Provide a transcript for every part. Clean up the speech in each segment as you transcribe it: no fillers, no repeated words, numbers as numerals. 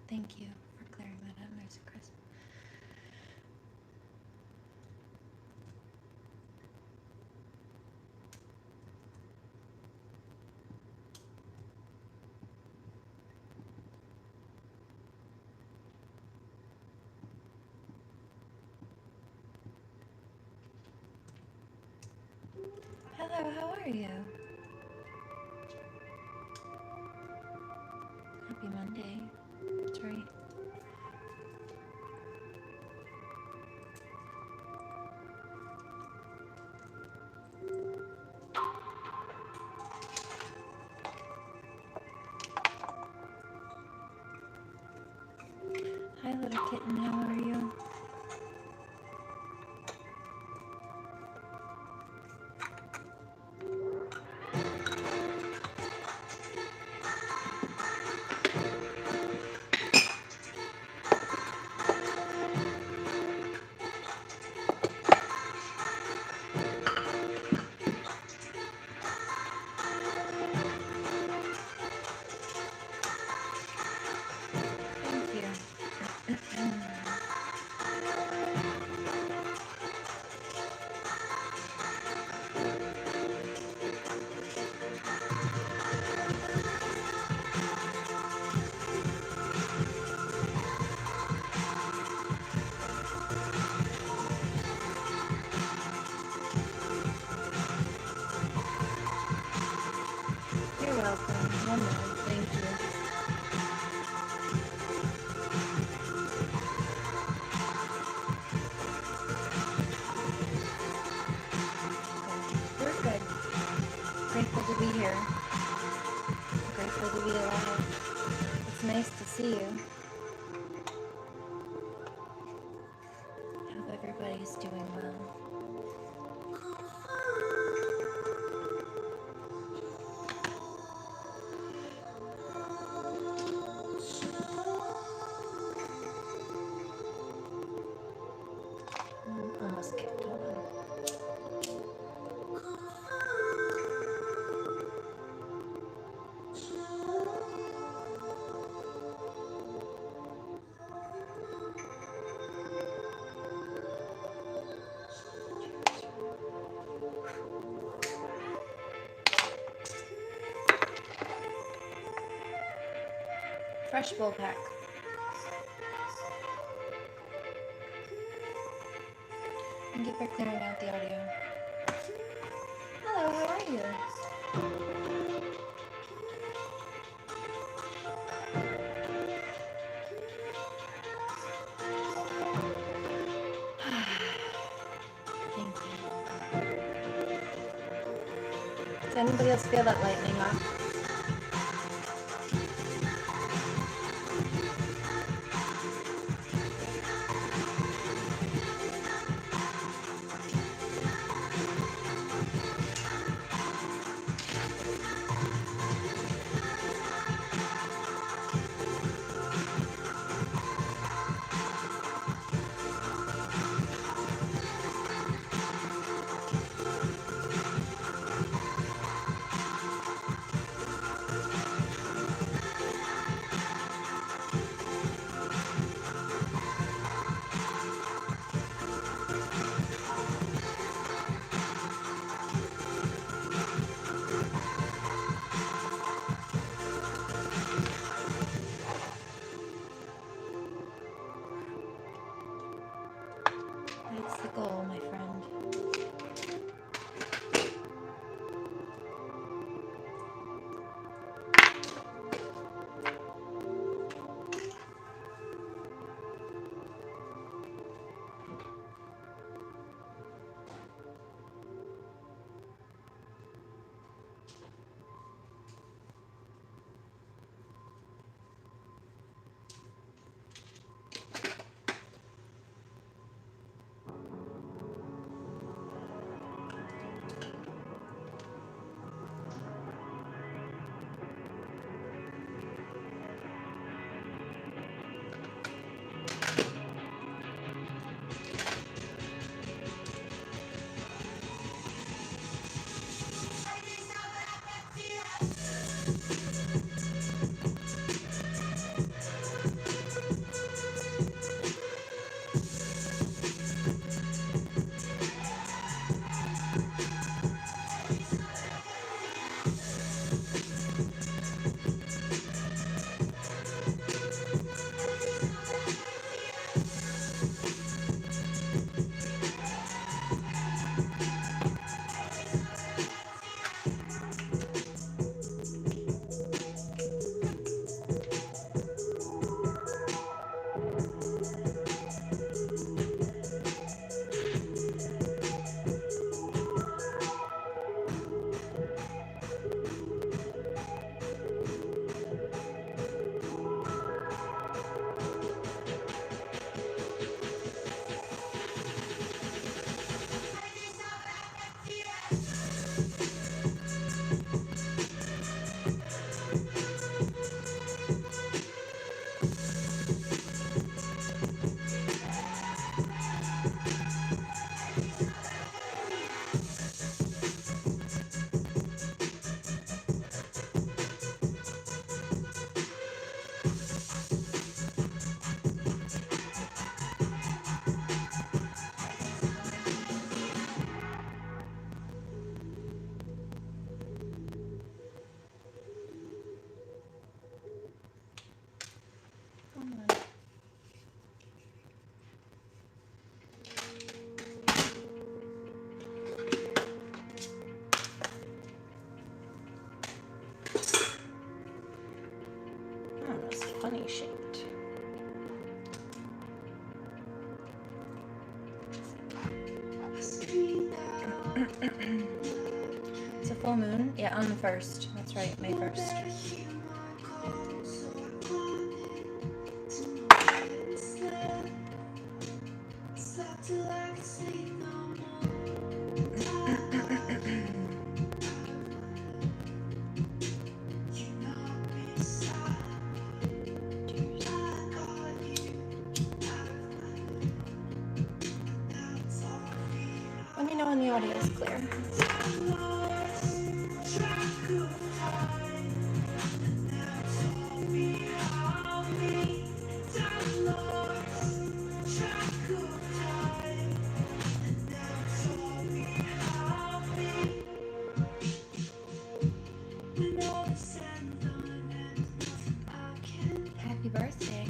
Thank you for clearing that up, nice and crisp. Hello, how are you? Happy Monday. That's right. Hi, little kitten, how are you? Thank you. You're welcome. One moment, thank you. We're good. Grateful to be here. Grateful to be alive. It's nice to see you. Hope everybody's doing well. Almost kicked, hold on. Fresh bowl pack. Thank you for clearing out the audio. Hello, how are you? Thank you. Does anybody else feel that lightning off? Oh, that's funny shaped. It's a full moon? Yeah, on the 1st. That's right, May 1st. Let me know when the audio is clear. Happy birthday.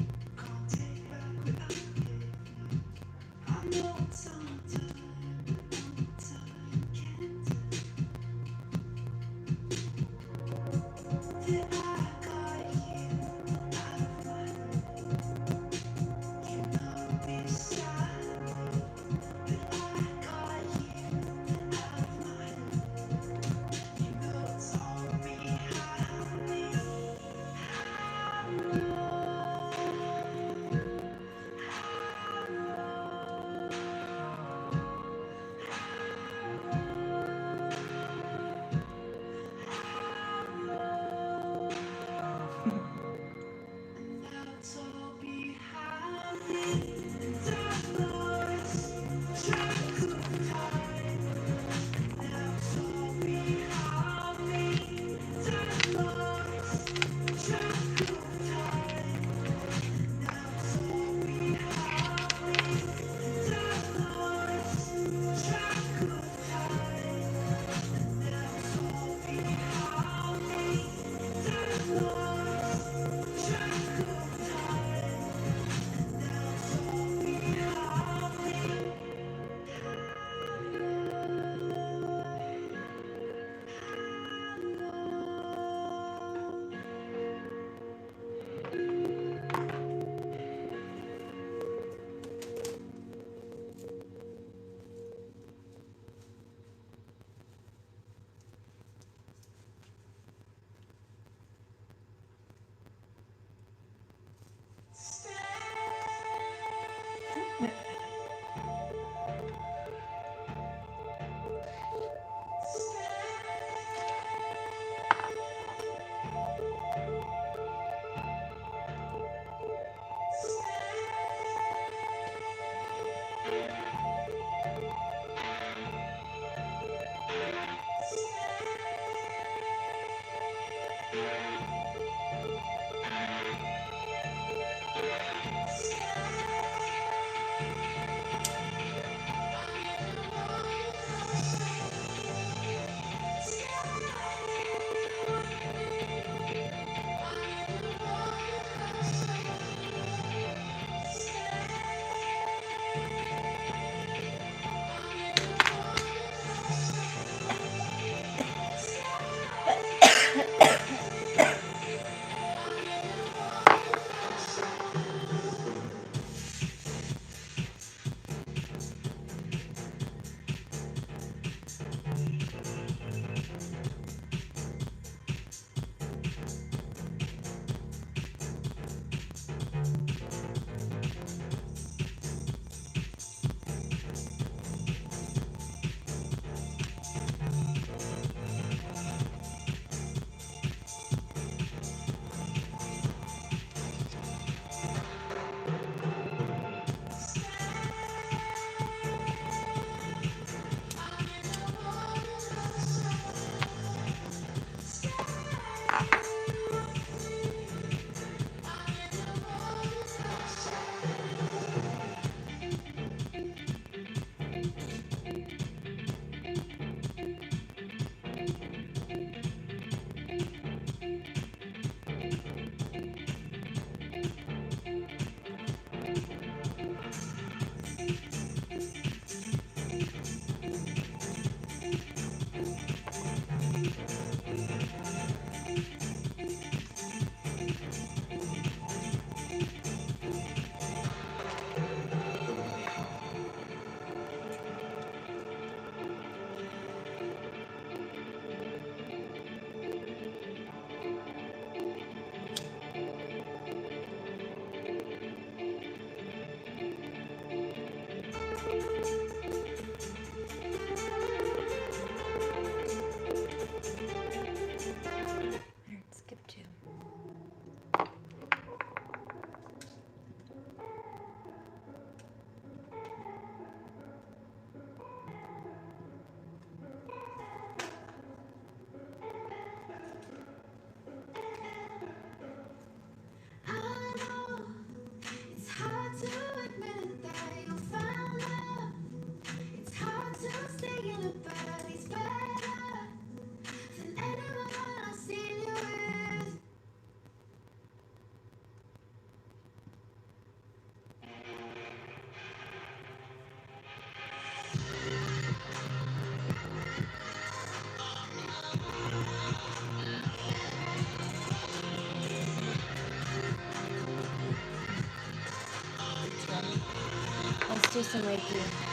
do some Reiki.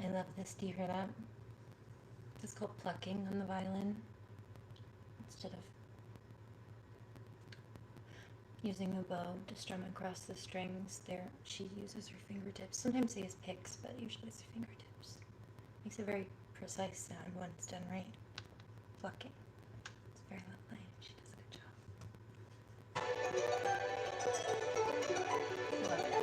I love this. Do you hear that? It's called plucking on the violin. Instead of using a bow to strum across the strings, there she uses her fingertips. Sometimes they use picks, but usually it's her fingertips. Makes a very precise sound when it's done right. Plucking. It's very lovely. She does a good job. Love it.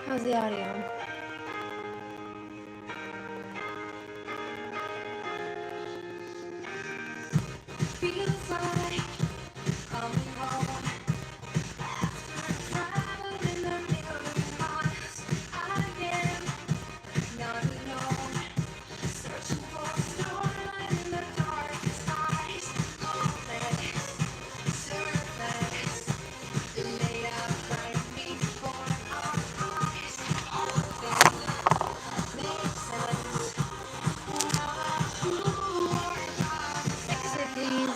How's the audio? Feels like coming home after traveling a million miles. I am not alone, searching for starlight in the darkest eyes. Hopeless, surface, made of bright before our eyes. All things make sense. Who are Exit, please.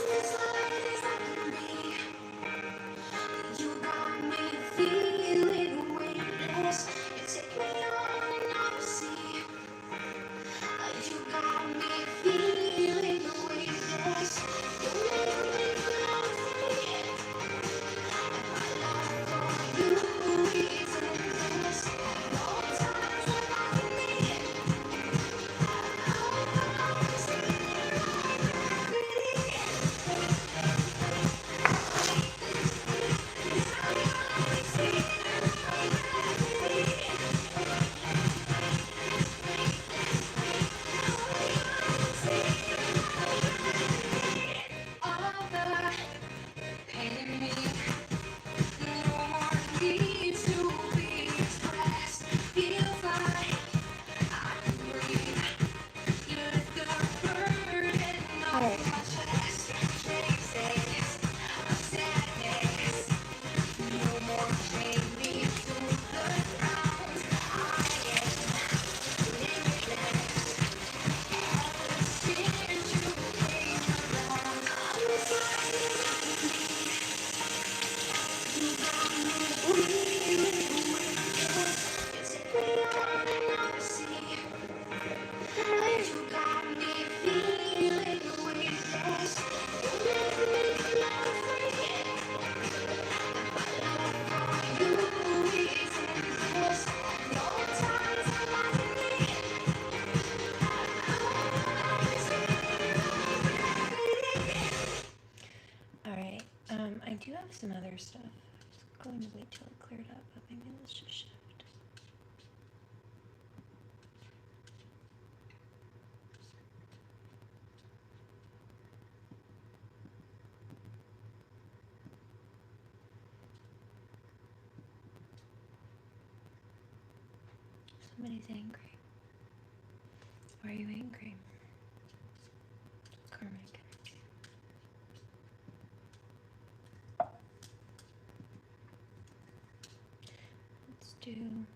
you got me feeling weightless. You take me on another sea. You got me feeling weightless. You make me feel free. My love for you is endless. No time's like me. All the pain in me, no more needs to be expressed. Feels like I can breathe. You lift the burden off my chest. Traces of sadness, no more chain me to the ground. I am limitless. Since you came around, you got me feeling weightless. You take me on another sea. You got me feeling weightless. You make me feel free. You is endless. No time's like me. Alright, I do have some other stuff. I'm just going to wait till it cleared up, but maybe let's just shift. Somebody's angry. Why are you angry? Karmic energy. Let's do...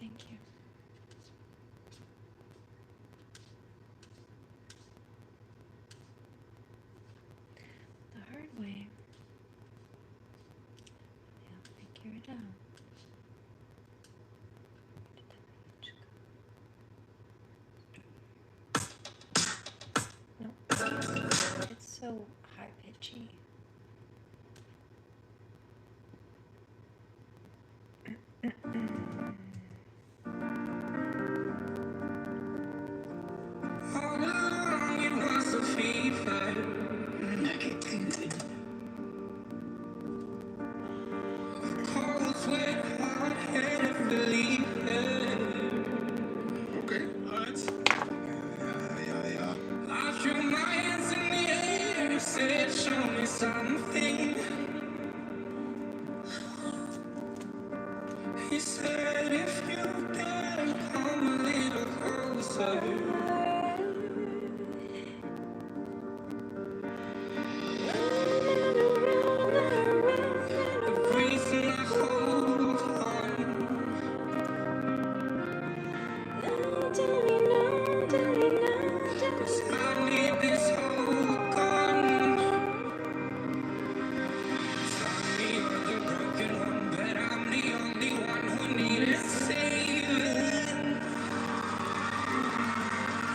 Thank you. so high pitchy. All along it was a fever. Cold sweat, hard-headed believer. Okay, alright. I threw my hands in the air, said, show me something. He said, if you dare, come a little closer. The reason I hold on is I need this whole gun. Tell me you're the broken one, but I'm the only one who needed saving.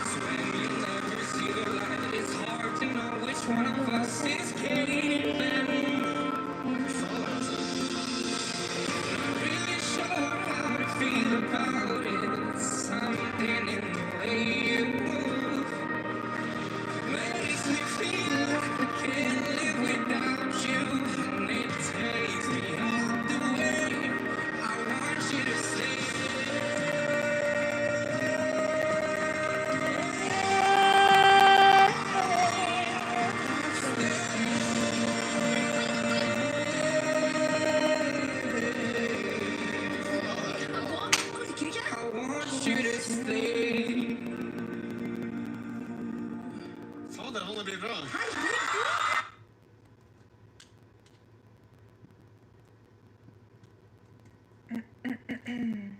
So when you never see the light, it's hard to know which one of us is caving. Not really sure how to feel about it. Something in the way you move makes me feel like I can't live without you, and it takes me out the way. I want you to stay. I want you to stay. Sa det håller blir bra.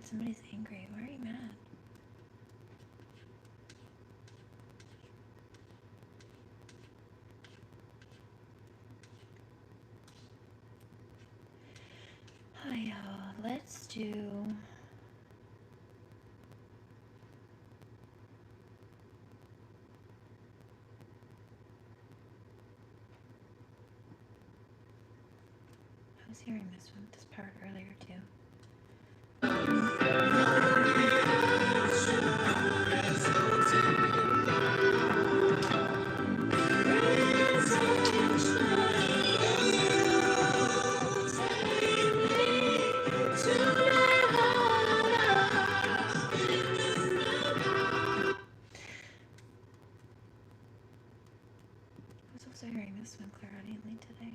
Somebody's angry. Why are you mad? Hi, y'all. Let's do. I was hearing this part earlier too. I was also hearing this one clairaudiently today.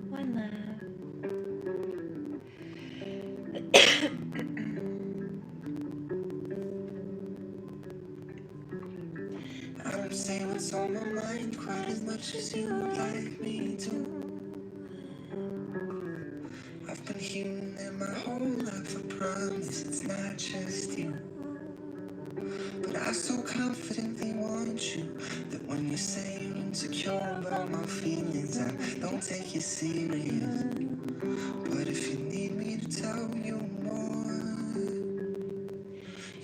One love. I don't say what's on my mind quite as much as you would like me to. I've been hearing it my whole life, I promise it's not just you. But I so confidently want you that when you say you're insecure about my feelings, I don't take you serious. But if you need me to tell you more,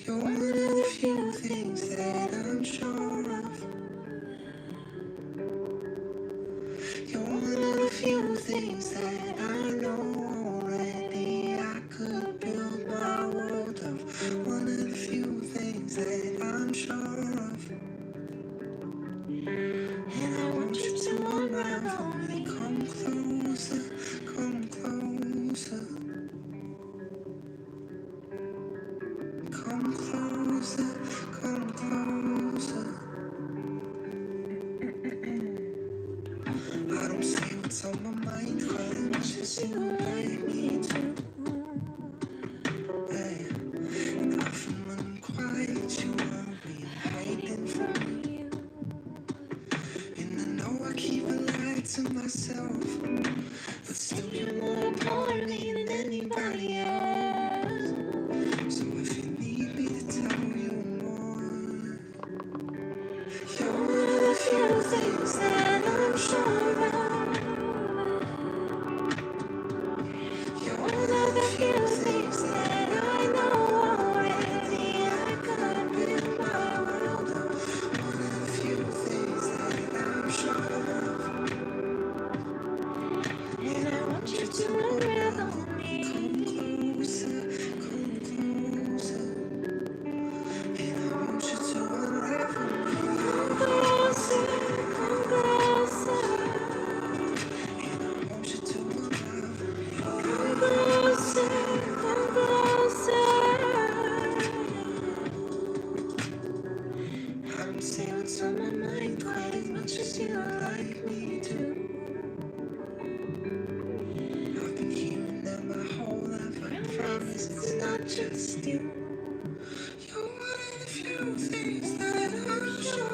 you're one of the few things that I'm sure of. You're one of the few things that I know already. I could build my world of. One of the few things that I'm sure of. And I want you to unravel me. Come closer, come closer. Come closer, come closer. I don't say what's on my mind quite as much as you would like me to. Hey, and often when I'm quiet, you worry and hiding from me. And I know I keep a lie to myself, but still you're more important to me than anybody else. So if you need me to tell you more, you're one of the few things that I'm sure of. You're one of the few things that I know already. I could build my just you. You're one of the few things that I'm sure of.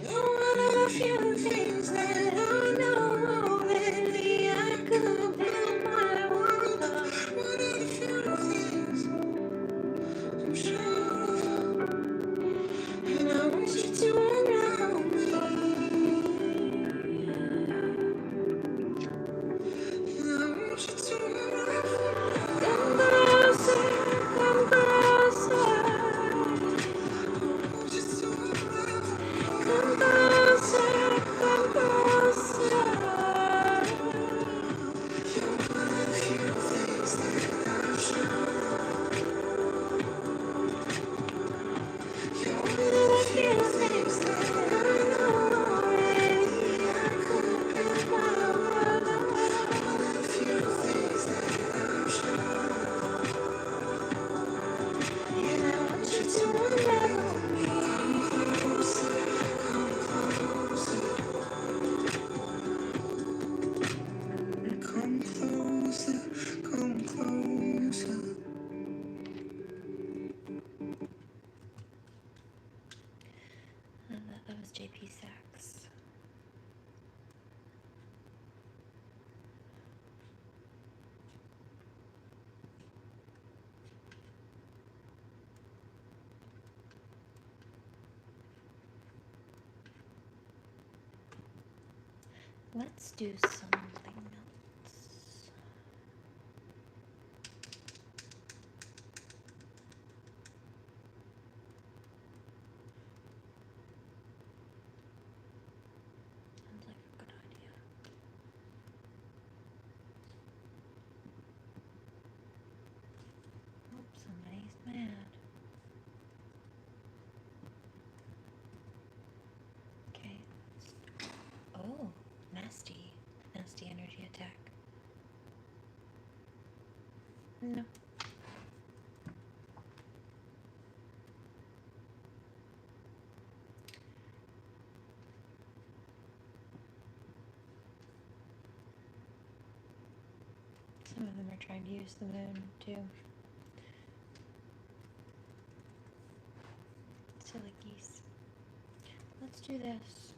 You're one of the few things that I know. Maybe I could build my world on. One of the few things I'm sure of. And I want you to allow me. And I want you to allow me. Come closer, come closer. I want you to allow me. Come closer, come closer. You're one of the few things that I'm sure of. You're one of the few things that I know already. I could build my world on. One of the few things that I'm sure of. And I want you to unravel me. Come closer, come closer. Come closer, come closer. That was JP Sachs. Let's do something else. Sounds like a good idea. Oh, somebody's mad. Okay. Oh, nasty. Nasty energy attack. No. Some of them are trying to use the moon, too. Silly geese. Let's do this.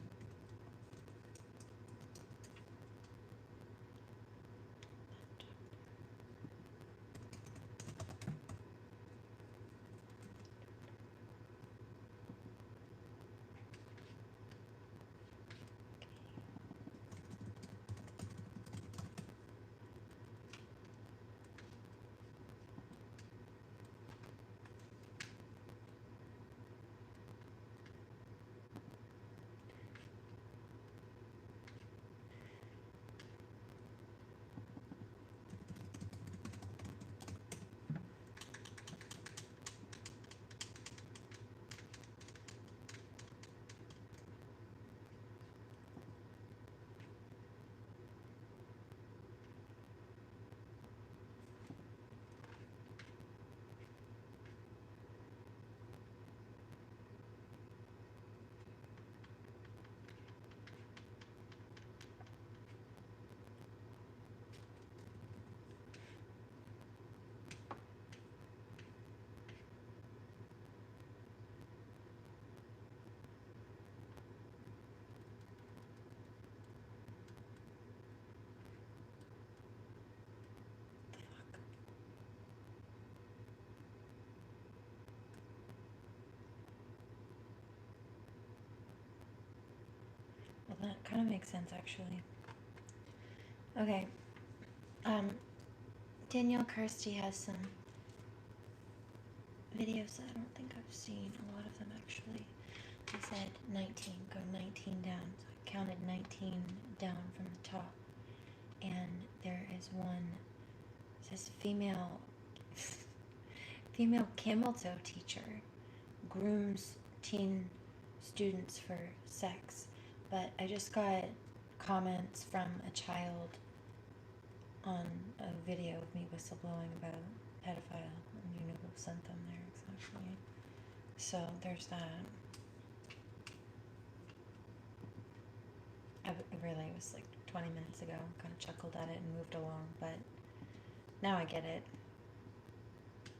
Well, that kind of makes sense, actually. Okay. Danielle Kirsty has some videos that I don't think I've seen. A lot of them, actually. He said 19, go 19 down. So I counted 19 down from the top. And there is one, it says female camel toe teacher grooms teen students for sex. But I just got comments from a child on a video of me whistleblowing about a pedophile, and you know who sent them there exactly. So there's that. It really was like 20 minutes ago. Kind of chuckled at it and moved along, but Now I get it.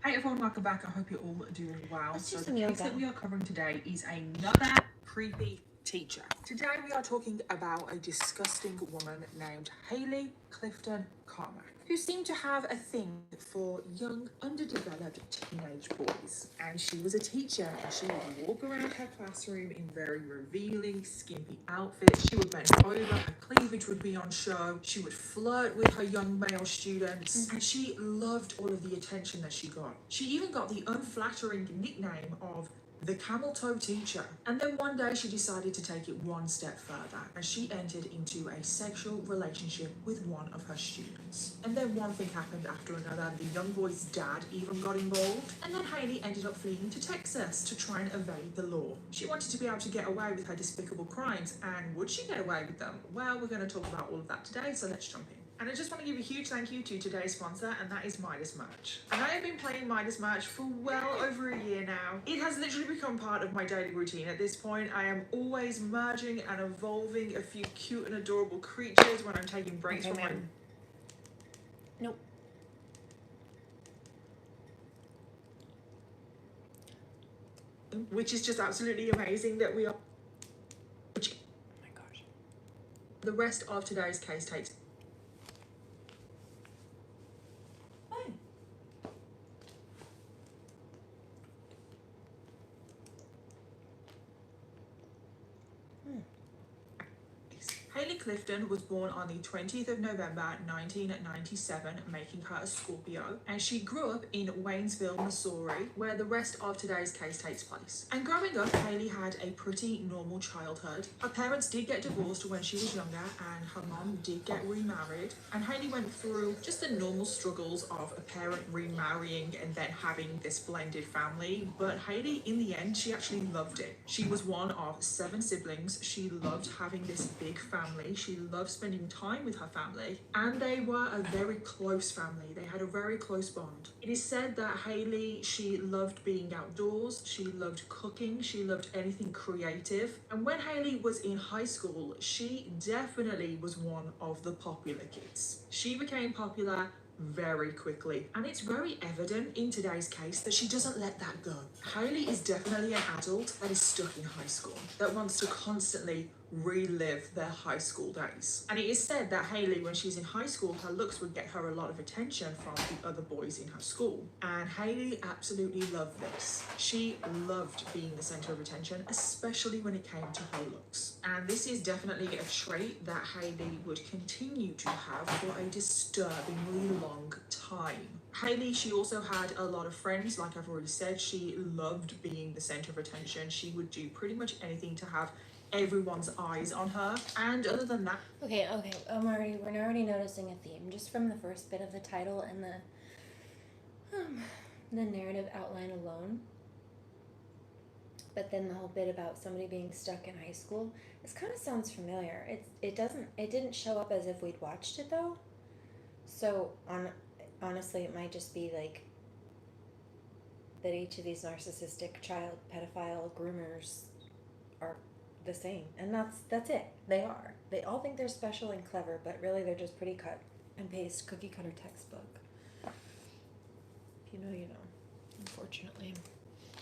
Hey everyone, welcome back. I hope you're all doing well. Let's do So some the case yoga. that we are covering today is another creepy teacher. Today we are talking about a disgusting woman named Hayley Clifton Carmack, who seemed to have a thing for young, underdeveloped teenage boys. And she was a teacher, and she would walk around her classroom in very revealing, skimpy outfits. She would bend over, her cleavage would be on show. She would flirt with her young male students, and she loved all of the attention that she got. She even got the unflattering nickname of the camel toe teacher. And then one day she decided to take it one step further, and she entered into a sexual relationship with one of her students. And then one thing happened after another. The young boy's dad even got involved, and then Hayley ended up fleeing to Texas to try and evade the law. She wanted to be able to get away with her despicable crimes, and would she get away with them? Well, we're going to talk about all of that today, so let's jump in. And I just want to give a huge thank you to today's sponsor, and that is Midas Merch. And I have been playing Midas Merch for well over a year now. It has literally become part of my daily routine at this point. I am always merging and evolving a few cute and adorable creatures when I'm taking breaks from my... Nope. Which is just absolutely amazing that we are... Oh my gosh. The rest of today's case takes... Hayley Clifton was born on the 20th of November 1997, making her a Scorpio, and she grew up in Waynesville, Missouri, where the rest of today's case takes place. And growing up, Hayley had a pretty normal childhood. Her parents did get divorced when she was younger, and her mom did get remarried, and Hayley went through just the normal struggles of a parent remarrying and then having this blended family. But Hayley, in the end, she actually loved it. She was one of 7 siblings. She loved having this big family. She loved spending time with her family, and they were a very close family. They had a very close bond. It is said that Hayley, she loved being outdoors, she loved cooking, she loved anything creative. And when Hayley was in high school, she definitely was one of the popular kids. She became popular very quickly, and it's very evident in today's case that she doesn't let that go. Hayley is definitely an adult that is stuck in high school, that wants to constantly relive their high school days. And it is said that Hayley, when she's in high school, her looks would get her a lot of attention from the other boys in her school. And Hayley absolutely loved this. She loved being the center of attention, especially when it came to her looks. And this is definitely a trait that Hayley would continue to have for a disturbingly long time. Hayley, she also had a lot of friends. Like I've already said, she loved being the center of attention. She would do pretty much anything to have everyone's eyes on her. And other than that... Okay, we're already noticing a theme just from the first bit of the title and the narrative outline alone. But then the whole bit about somebody being stuck in high school, this kind of sounds familiar. It didn't show up as if we'd watched it though. So honestly, it might just be like that each of these narcissistic child pedophile groomers are the same, and that's it. They all think they're special and clever, but really they're just pretty cut and paste cookie cutter textbook. If you know, you know, unfortunately.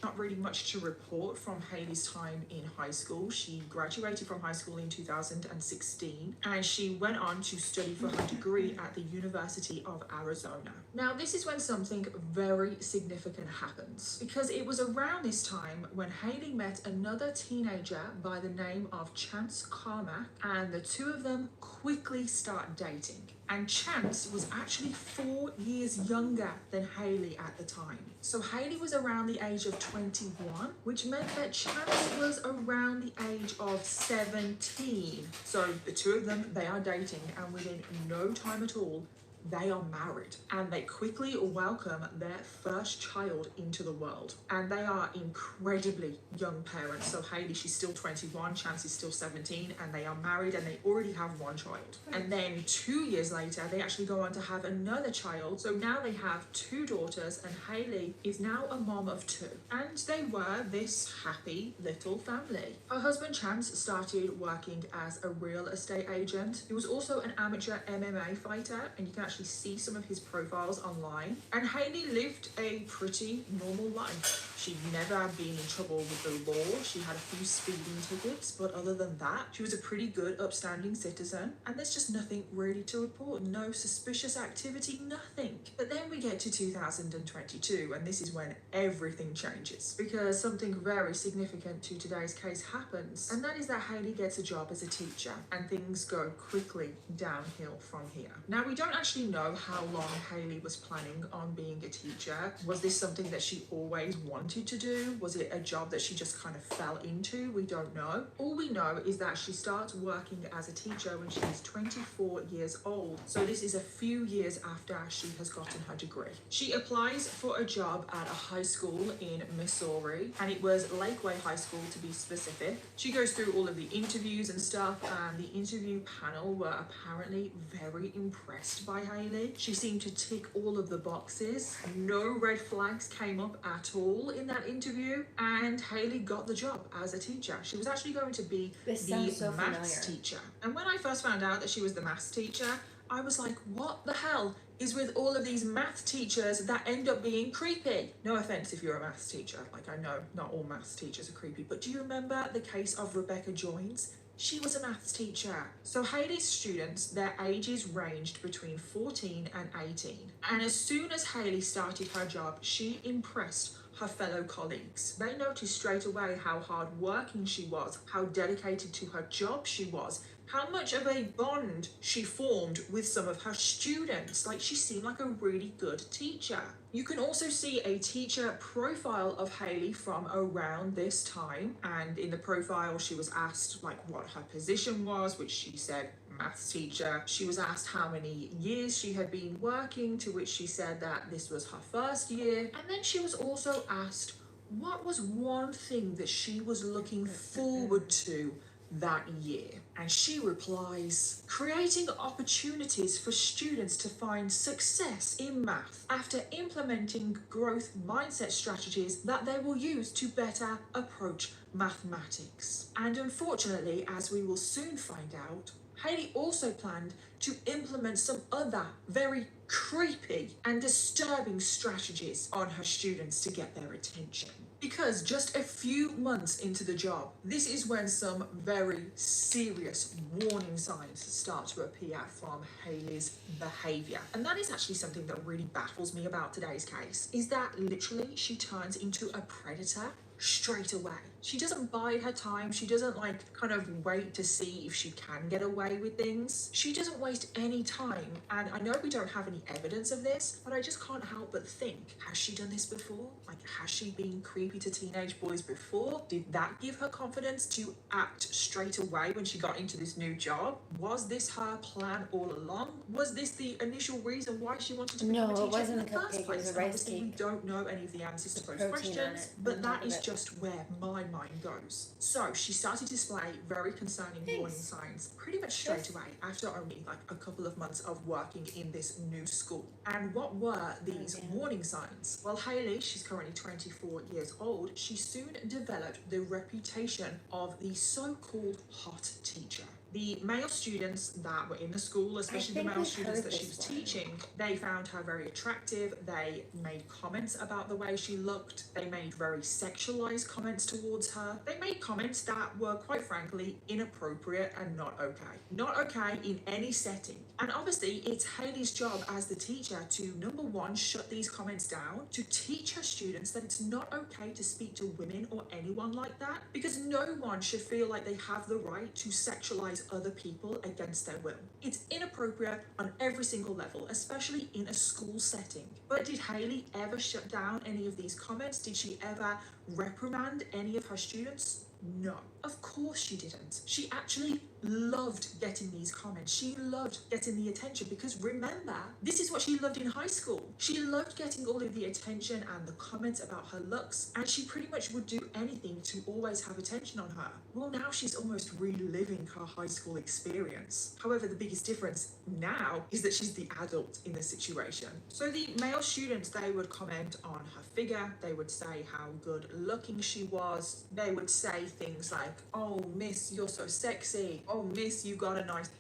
Not really much to report from Hayley's time in high school. She graduated from high school in 2016, and she went on to study for her degree at the University of Arizona. Now, this is when something very significant happens, because it was around this time when Hayley met another teenager by the name of Chance Carmack, and the two of them quickly start dating. And Chance was actually 4 years younger than Hayley at the time. So Hayley was around the age of 21, which meant that Chance was around the age of 17. So the two of them, they are dating, and within no time at all, they are married, and they quickly welcome their first child into the world. And they are incredibly young parents. So Hayley, she's still 21, Chance is still 17, and they are married, and they already have one child. And then 2 years later, they actually go on to have another child. So now they have 2 daughters, and Hayley is now a mom of 2. And they were this happy little family. Her husband Chance started working as a real estate agent. He was also an amateur MMA fighter, and you can actually actually see some of his profiles online. And Hayley lived a pretty normal life. She'd never been in trouble with the law. She had a few speeding tickets, but other than that, she was a pretty good, upstanding citizen. And there's just nothing really to report. No suspicious activity, nothing. But then we get to 2022, and this is when everything changes, because something very significant to today's case happens, and that is that Hayley gets a job as a teacher, and things go quickly downhill from here. Now, we don't actually know how long Hayley was planning on being a teacher. Was this something that she always wanted to do? Was it a job that she just kind of fell into? We don't know. All we know is that she starts working as a teacher when she's 24 years old. So this is a few years after she has gotten her degree. She applies for a job at a high school in Missouri, and it was Lakeway High School to be specific. She goes through all of the interviews and stuff, and the interview panel were apparently very impressed by Hayley. She seemed to tick all of the boxes. No red flags came up at all in that interview, and Hayley got the job as a teacher. She was actually going to be the maths teacher. And when I first found out that she was the maths teacher, I was like, what the hell is with all of these math teachers that end up being creepy? No offense if you're a maths teacher. Like, I know not all maths teachers are creepy, but do you remember the case of Rebecca Joins? She was a maths teacher. So Hayley's students, their ages ranged between 14 and 18. And as soon as Hayley started her job, she impressed her fellow colleagues. They noticed straight away how hardworking she was, how dedicated to her job she was, how much of a bond she formed with some of her students. Like, she seemed like a really good teacher. You can also see a teacher profile of Hayley from around this time, and in the profile she was asked like what her position was, which she said maths teacher. She was asked how many years she had been working, to which she said that this was her first year. And then she was also asked what was one thing that she was looking forward to that year. And she replies, creating opportunities for students to find success in math after implementing growth mindset strategies that they will use to better approach mathematics. And unfortunately, as we will soon find out, Hayley also planned to implement some other very creepy and disturbing strategies on her students to get their attention. Because just a few months into the job, this is when some very serious warning signs start to appear from Hayley's behaviour. And that is actually something that really baffles me about today's case, is that literally she turns into a predator straight away. She doesn't bide her time. She doesn't kind of wait to see if she can get away with things. She doesn't waste any time. And I know we don't have any evidence of this, but I just can't help but think, has she done this before? Like, has she been creepy to teenage boys before? Did that give her confidence to act straight away when she got into this new job? Was this her plan all along? Was this the initial reason why she wanted to become a teacher? No, it wasn't in the a cupcake, first place? it was a rice Obviously, cake. we don't know any of the answers to those Protein on questions, it, but on that top of is it. just where my mind goes. So she started to display very concerning warning signs pretty much straight away after only a couple of months of working in this new school. And what were these warning signs? Well, Hayley, she's currently 24 years old, she soon developed the reputation of the so-called hot teacher. The male students that were in the school, especially the male students that she was teaching, they found her very attractive. They made comments about the way she looked. They made very sexualized comments towards her. They made comments that were, quite frankly, inappropriate and not okay. Not okay in any setting. And obviously, it's Hayley's job as the teacher to, number one, shut these comments down, to teach her students that it's not okay to speak to women or anyone like that, because no one should feel like they have the right to sexualize other people against their will. It's inappropriate on every single level, especially in a school setting. But did Hayley ever shut down any of these comments? Did she ever reprimand any of her students? No, of course she didn't. She actually loved getting these comments. She loved getting the attention, because remember, this is what she loved in high school. She loved getting all of the attention and the comments about her looks, and she pretty much would do anything to always have attention on her. Well, now she's almost reliving her high school experience. However, the biggest difference now is that she's the adult in the situation. So the male students, they would comment on her figure. They would say how good looking she was. They would say things like, oh, miss, you're so sexy. Oh, miss, you got a nice...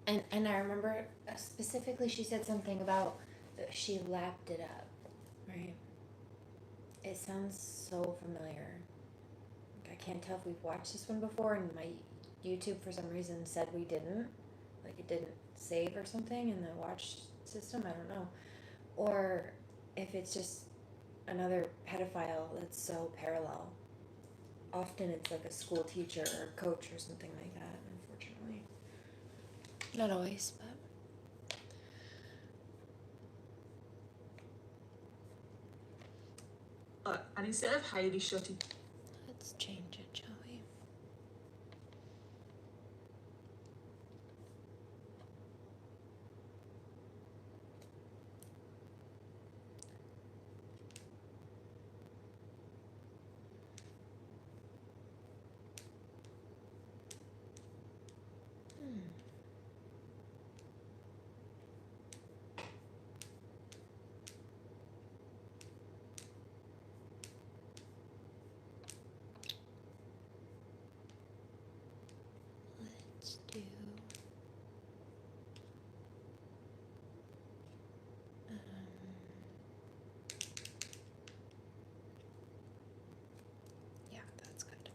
And I remember specifically she said something about she lapped it up, right? It sounds so familiar. I can't tell if we've watched this one before, and my YouTube for some reason said we didn't. Like it didn't save or something in the watch system. I don't know. Or if it's just another pedophile that's so parallel. Often it's like a school teacher or coach or something like that, unfortunately. Not always, but. And instead of Haley shutting Let's change it, shall we? Let's do. Yeah, that's good.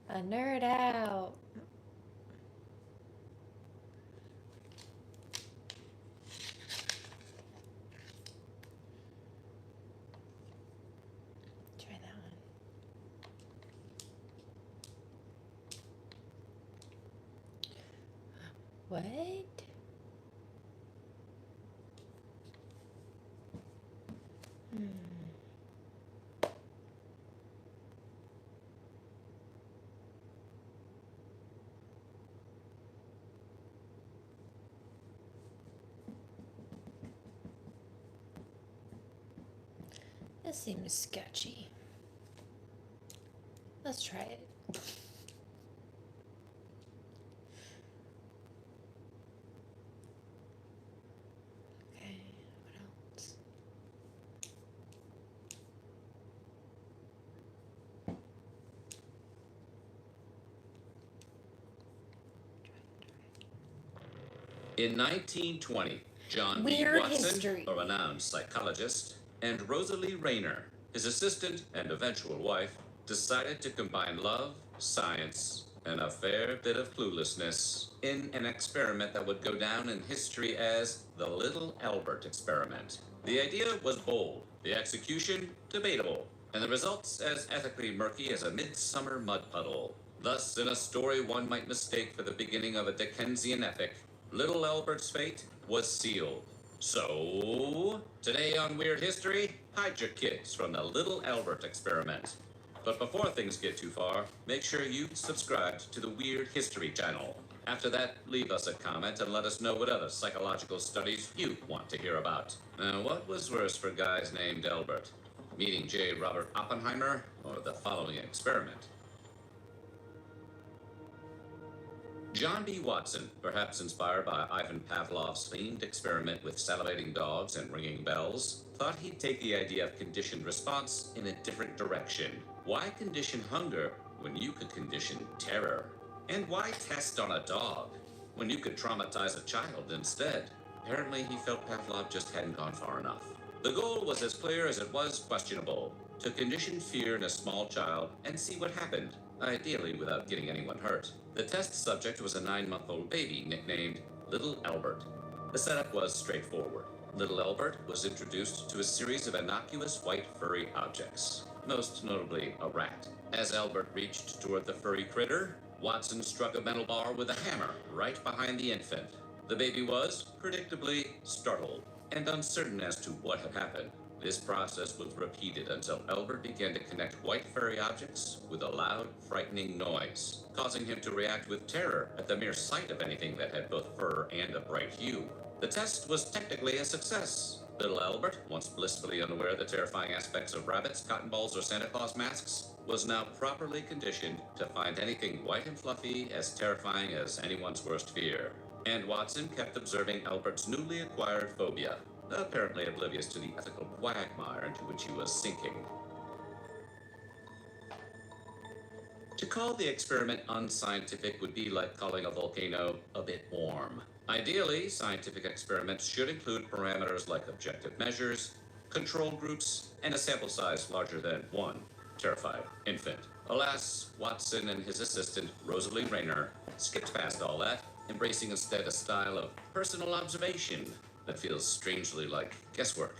A nerd out. Try that one. What? This seems sketchy. Let's try it. Okay, what else? In 1920, John B. Weird Watson, history. a renowned psychologist, and Rosalie Rayner, his assistant and eventual wife, decided to combine love, science, and a fair bit of cluelessness in an experiment that would go down in history as the Little Albert experiment. The idea was bold, the execution debatable, and the results as ethically murky as a midsummer mud puddle. Thus, in a story one might mistake for the beginning of a Dickensian epic, Little Albert's fate was sealed. So, today on Weird History, hide your kids from the Little Albert experiment. But before things get too far, make sure you subscribe to the Weird History channel. After that, leave us a comment and let us know what other psychological studies you want to hear about. Now, what was worse for guys named Albert? Meeting J. Robert Oppenheimer or the following experiment? John B. Watson, perhaps inspired by Ivan Pavlov's famed experiment with salivating dogs and ringing bells, thought he'd take the idea of conditioned response in a different direction. Why condition hunger when you could condition terror? And why test on a dog when you could traumatize a child instead? Apparently, he felt Pavlov just hadn't gone far enough. The goal was as clear as it was questionable: to condition fear in a small child and see what happened, ideally without getting anyone hurt. The test subject was a 9-month-old baby nicknamed Little Albert. The setup was straightforward. Little Albert was introduced to a series of innocuous white furry objects, most notably a rat. As Albert reached toward the furry critter, Watson struck a metal bar with a hammer right behind the infant. The baby was, predictably, startled and uncertain as to what had happened. This process was repeated until Albert began to connect white furry objects with a loud, frightening noise, causing him to react with terror at the mere sight of anything that had both fur and a bright hue. The test was technically a success. Little Albert, once blissfully unaware of the terrifying aspects of rabbits, cotton balls, or Santa Claus masks, was now properly conditioned to find anything white and fluffy as terrifying as anyone's worst fear. And Watson kept observing Albert's newly acquired phobia, apparently oblivious to the ethical quagmire into which he was sinking. To call the experiment unscientific would be like calling a volcano a bit warm. Ideally, scientific experiments should include parameters like objective measures, control groups, and a sample size larger than one terrified infant. Alas, Watson and his assistant, Rosalie Rayner, skipped past all that, embracing instead a style of personal observation that feels strangely like guesswork.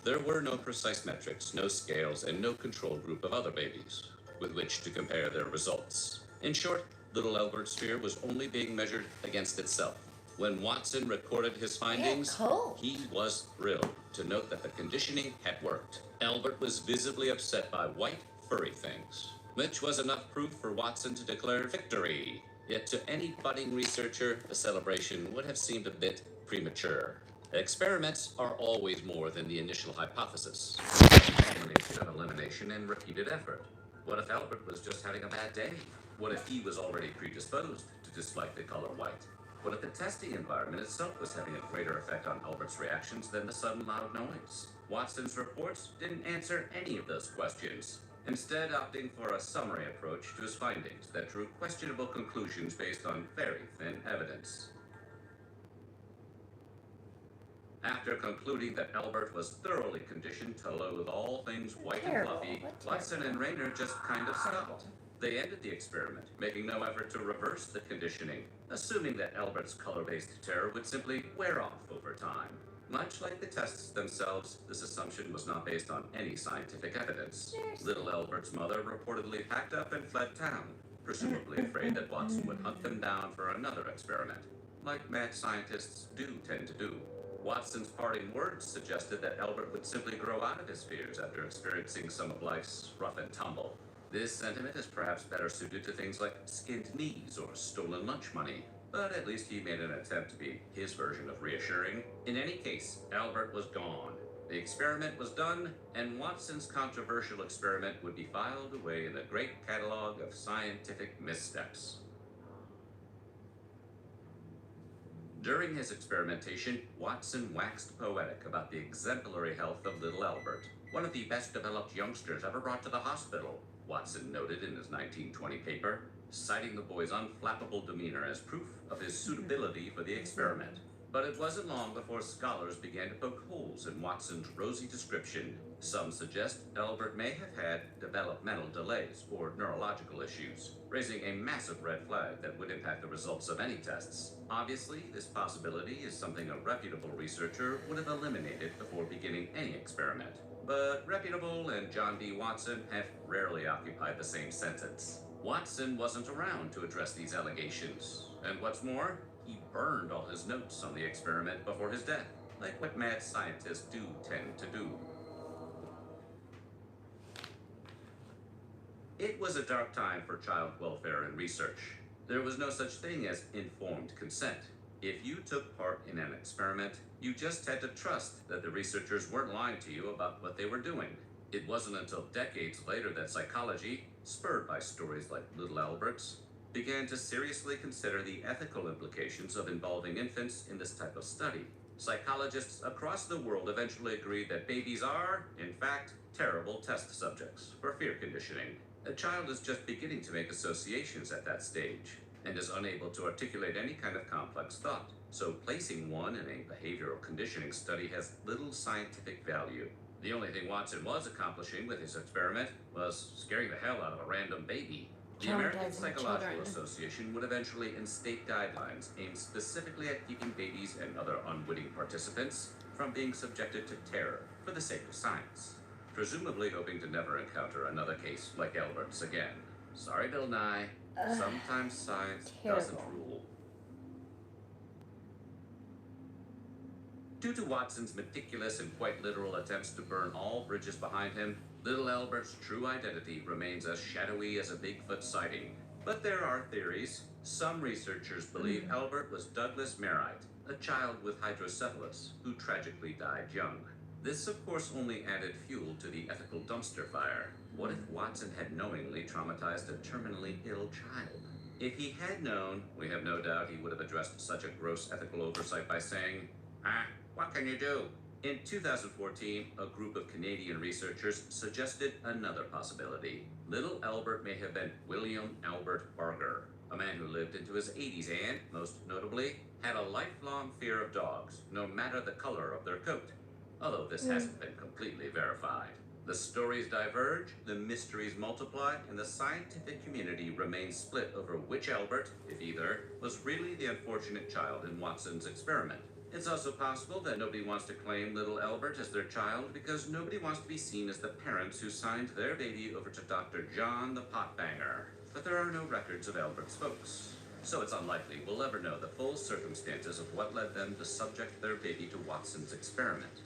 There were no precise metrics, no scales, and no control group of other babies with which to compare their results. In short, little Albert's sphere was only being measured against itself. When Watson recorded his findings, he was thrilled to note that the conditioning had worked. Albert was visibly upset by white, furry things, which was enough proof for Watson to declare victory. Yet to any budding researcher, the celebration would have seemed a bit premature. Experiments are always more than the initial hypothesis. A combination of elimination and repeated effort. What if Albert was just having a bad day? What if he was already predisposed to dislike the color white? What if the testing environment itself was having a greater effect on Albert's reactions than the sudden loud noise? Watson's reports didn't answer any of those questions, instead opting for a summary approach to his findings that drew questionable conclusions based on very thin evidence. After concluding that Albert was thoroughly conditioned to loathe all things white and fluffy, Watson and Rayner just kind of stopped. They ended the experiment, making no effort to reverse the conditioning, assuming that Albert's color-based terror would simply wear off over time. Much like the tests themselves, this assumption was not based on any scientific evidence. Little Albert's mother reportedly packed up and fled town, presumably afraid that Watson would hunt them down for another experiment, like mad scientists do tend to do. Watson's parting words suggested that Albert would simply grow out of his fears after experiencing some of life's rough and tumble. This sentiment is perhaps better suited to things like skinned knees or stolen lunch money, but at least he made an attempt to be his version of reassuring. In any case, Albert was gone. The experiment was done, and Watson's controversial experiment would be filed away in the great catalog of scientific missteps. During his experimentation, Watson waxed poetic about the exemplary health of little Albert, one of the best developed youngsters ever brought to the hospital, Watson noted in his 1920 paper, citing the boy's unflappable demeanor as proof of his suitability for the experiment. But it wasn't long before scholars began to poke holes in Watson's rosy description. Some suggest Albert may have had developmental delays or neurological issues, raising a massive red flag that would impact the results of any tests. Obviously, this possibility is something a reputable researcher would have eliminated before beginning any experiment. But reputable and John B. Watson have rarely occupied the same sentence. Watson wasn't around to address these allegations, and what's more, he burned all his notes on the experiment before his death, like what mad scientists do tend to do. It was a dark time for child welfare and research. There was no such thing as informed consent. If you took part in an experiment, you just had to trust that the researchers weren't lying to you about what they were doing. It wasn't until decades later that psychology, spurred by stories like Little Albert's, began to seriously consider the ethical implications of involving infants in this type of study. Psychologists across the world eventually agreed that babies are, in fact, terrible test subjects for fear conditioning. A child is just beginning to make associations at that stage and is unable to articulate any kind of complex thought. So placing one in a behavioral conditioning study has little scientific value. The only thing Watson was accomplishing with his experiment was scaring the hell out of a random baby. The American Psychological Association would eventually instate guidelines aimed specifically at keeping babies and other unwitting participants from being subjected to terror for the sake of science, presumably hoping to never encounter another case like Albert's again. Sorry, Bill Nye. Sometimes science doesn't rule. Due to Watson's meticulous and quite literal attempts to burn all bridges behind him, little Albert's true identity remains as shadowy as a Bigfoot sighting. But there are theories. Some researchers believe Albert was Douglas Merritt, a child with hydrocephalus who tragically died young. This, of course, only added fuel to the ethical dumpster fire. What if Watson had knowingly traumatized a terminally ill child? If he had known, we have no doubt he would have addressed such a gross ethical oversight by saying, what can you do? In 2014, a group of Canadian researchers suggested another possibility. Little Albert may have been William Albert Barger, a man who lived into his 80s and, most notably, had a lifelong fear of dogs, no matter the color of their coat. Although this hasn't been completely verified. The stories diverge, the mysteries multiply, and the scientific community remains split over which Albert, if either, was really the unfortunate child in Watson's experiment. It's also possible that nobody wants to claim little Albert as their child because nobody wants to be seen as the parents who signed their baby over to Dr. John the Potbanger. But there are no records of Albert's folks, so it's unlikely we'll ever know the full circumstances of what led them to subject their baby to Watson's experiment.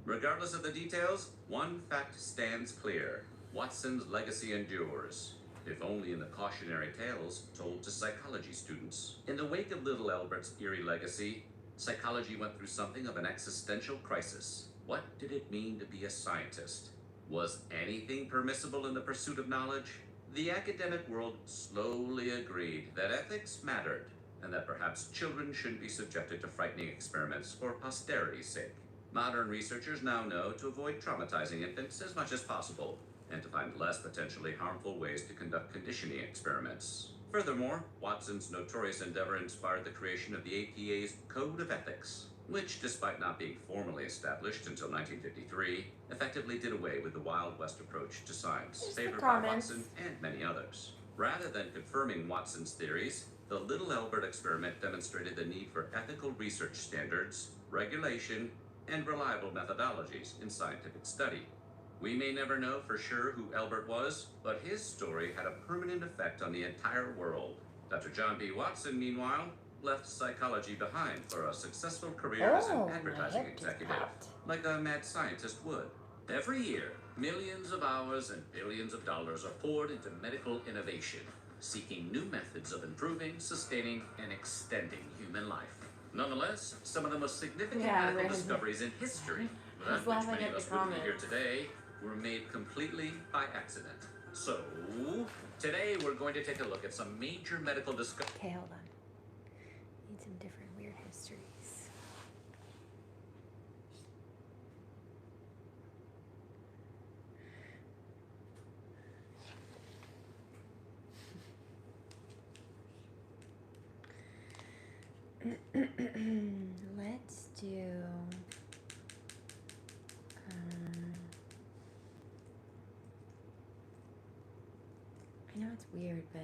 Regardless of the details, one fact stands clear. Watson's legacy endures, if only in the cautionary tales told to psychology students. In the wake of little Albert's eerie legacy, psychology went through something of an existential crisis. What did it mean to be a scientist? Was anything permissible in the pursuit of knowledge? The academic world slowly agreed that ethics mattered, and that perhaps children shouldn't be subjected to frightening experiments for posterity's sake. Modern researchers now know to avoid traumatizing infants as much as possible, and to find less potentially harmful ways to conduct conditioning experiments. Furthermore, Watson's notorious endeavor inspired the creation of the APA's Code of Ethics, which, despite not being formally established until 1953, effectively did away with the Wild West approach to science, favored by Watson and many others. Rather than confirming Watson's theories, the Little Albert experiment demonstrated the need for ethical research standards, regulation, and reliable methodologies in scientific study. We may never know for sure who Albert was, but his story had a permanent effect on the entire world. Dr. John B. Watson, meanwhile, left psychology behind for a successful career as an advertising executive, like a mad scientist would. Every year, millions of hours and billions of dollars are poured into medical innovation, seeking new methods of improving, sustaining, and extending human life. Nonetheless, some of the most significant medical discoveries in history, without which many of us wouldn't be here today, were made completely by accident. So, today we're going to take a look at some major medical discoveries. Okay, hold on. Need some different weird histories. Let's do I know it's weird, but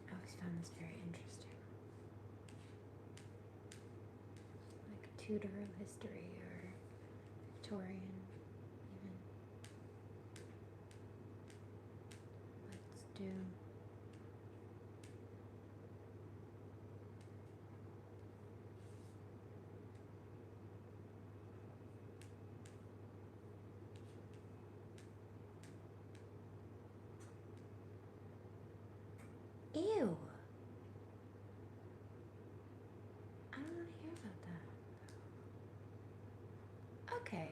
I always found this very interesting. Like Tudor history or Victorian even. Let's do Ew. I don't want to hear about that. Okay.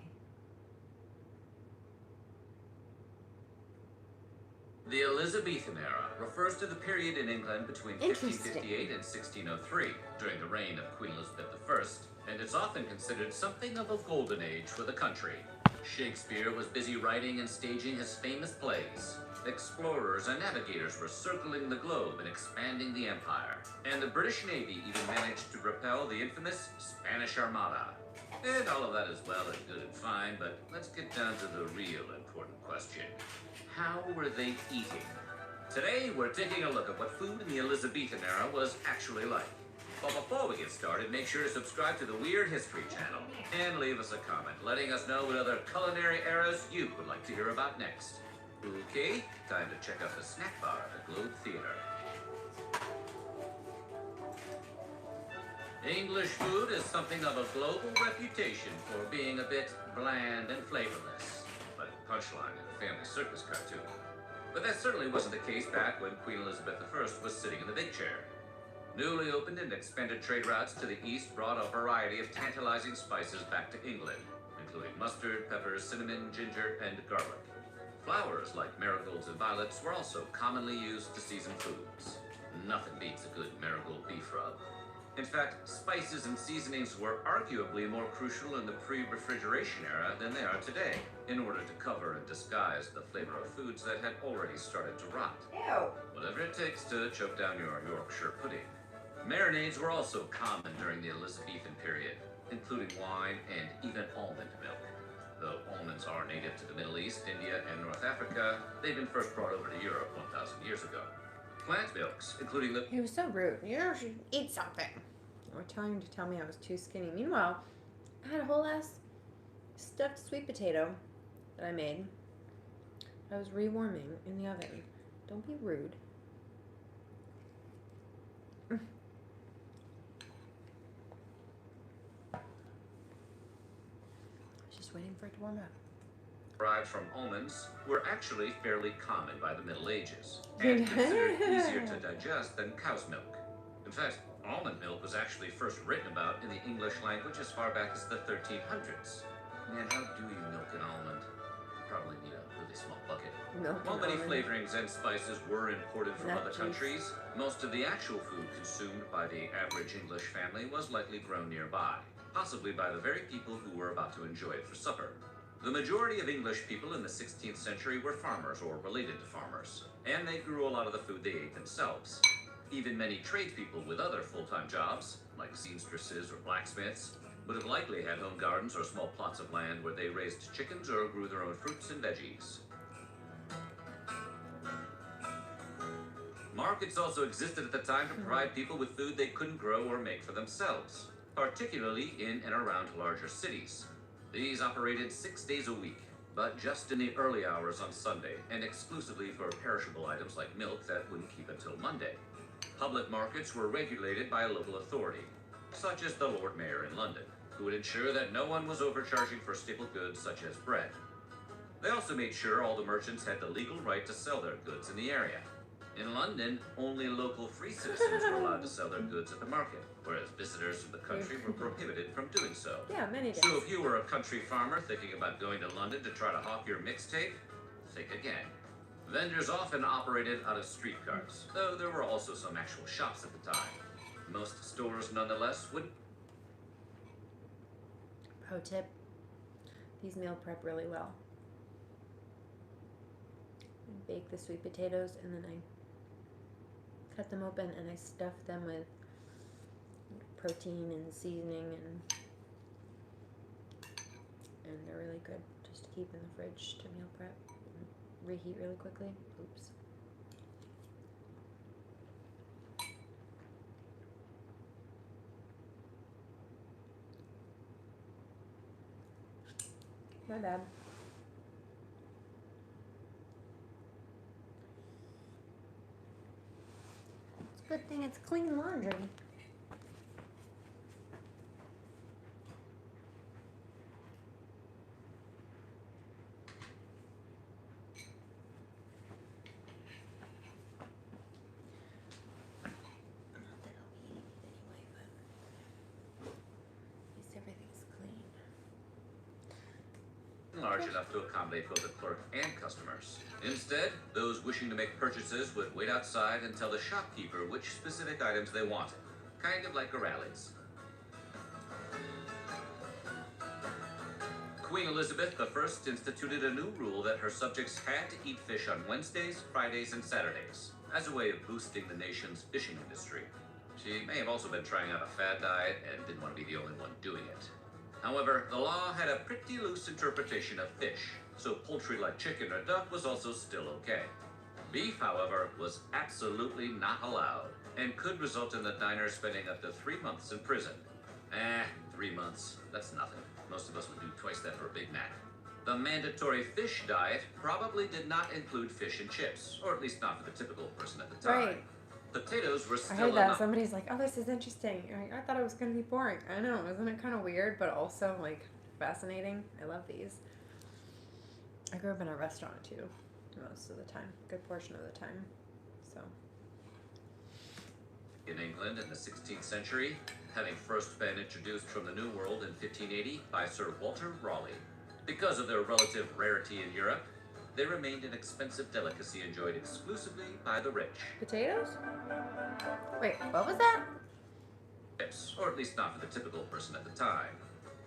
The Elizabethan era refers to the period in England between 1558 and 1603, during the reign of Queen Elizabeth I, and it's often considered something of a golden age for the country. Shakespeare was busy writing and staging his famous plays. Explorers and navigators were circling the globe and expanding the empire, and the British Navy even managed to repel the infamous Spanish Armada. And all of that is well and good and fine, but let's get down to the real important question. How were they eating? Today, we're taking a look at what food in the Elizabethan era was actually like. But before we get started, make sure to subscribe to the Weird History channel and leave us a comment letting us know what other culinary eras you would like to hear about next. Okay, time to check out the snack bar at the Globe Theater. English food is something of a global reputation for being a bit bland and flavorless, like the punchline in a family circus cartoon. But that certainly wasn't the case back when Queen Elizabeth I was sitting in the big chair. Newly opened and expanded trade routes to the east brought a variety of tantalizing spices back to England, including mustard, peppers, cinnamon, ginger, and garlic. Flowers like marigolds and violets were also commonly used to season foods. Nothing beats a good marigold beef rub. In fact, spices and seasonings were arguably more crucial in the pre-refrigeration era than they are today, in order to cover and disguise the flavor of foods that had already started to rot. Ew. Whatever it takes to choke down your Yorkshire pudding. Marinades were also common during the Elizabethan period, including wine and even almond milk. Though almonds are native to the Middle East, India, and North Africa, they've been first brought over to Europe 1,000 years ago. Plant milks, including the... He was so rude. You should eat something. Or telling him to tell me I was too skinny. Meanwhile, I had a whole ass stuffed sweet potato that I made. I was rewarming in the oven. Don't be rude. Just waiting for it to warm up. derived from almonds were actually fairly common by the Middle Ages and considered easier to digest than cow's milk. In fact, almond milk was actually first written about in the English language as far back as the 1300s. Man, how do you milk an almond? You probably need a really small bucket. While many flavorings and spices were imported from other countries, most of the actual food consumed by the average English family was likely grown nearby, possibly by the very people who were about to enjoy it for supper. The majority of English people in the 16th century were farmers or related to farmers, and they grew a lot of the food they ate themselves. Even many tradespeople with other full-time jobs, like seamstresses or blacksmiths, would have likely had home gardens or small plots of land where they raised chickens or grew their own fruits and veggies. Markets also existed at the time to provide people with food they couldn't grow or make for themselves, particularly in and around larger cities. These operated 6 days a week, but just in the early hours on Sunday, and exclusively for perishable items like milk that wouldn't keep until Monday. Public markets were regulated by a local authority, such as the Lord Mayor in London, who would ensure that no one was overcharging for staple goods such as bread. They also made sure all the merchants had the legal right to sell their goods in the area. In London, only local free citizens were allowed to sell their goods at the market, whereas visitors from the country were prohibited from doing so. Yeah, many days. So if you were a country farmer thinking about going to London to try to hawk your mixtape, think again. Vendors often operated out of street carts, though there were also some actual shops at the time. Most stores, nonetheless, would... Pro tip, these meal prep really well. I bake the sweet potatoes and then I cut them open and I stuff them with protein and seasoning and they're really good just to keep in the fridge to meal prep. Reheat really quickly. Oops. My bad. It's a good thing it's clean laundry. Large enough to accommodate both the clerk and customers. Instead, those wishing to make purchases would wait outside and tell the shopkeeper which specific items they wanted, kind of like a rallies. Queen Elizabeth I instituted a new rule that her subjects had to eat fish on Wednesdays, Fridays, and Saturdays, as a way of boosting the nation's fishing industry. She may have also been trying out a fad diet and didn't want to be the only one doing it. However, the law had a pretty loose interpretation of fish, so poultry like chicken or duck was also still okay. Beef, however, was absolutely not allowed, and could result in the diner spending up to 3 months in prison. 3 months, that's nothing. Most of us would do twice that for a Big Mac. The mandatory fish diet probably did not include fish and chips, or at least not for the typical person at the time. Right. Potatoes were still I heard that. Somebody's like, oh, this is interesting. I thought it was going to be boring. I know. Isn't it kind of weird, but also, like, fascinating? I love these. I grew up in a restaurant, too, most of the time. Good portion of the time. So. in England in the 16th century, having first been introduced from the New World in 1580 by Sir Walter Raleigh. Because of their relative rarity in Europe, they remained an expensive delicacy enjoyed exclusively by the rich. Potatoes? Wait, what was that? Yes, or at least not for the typical person at the time.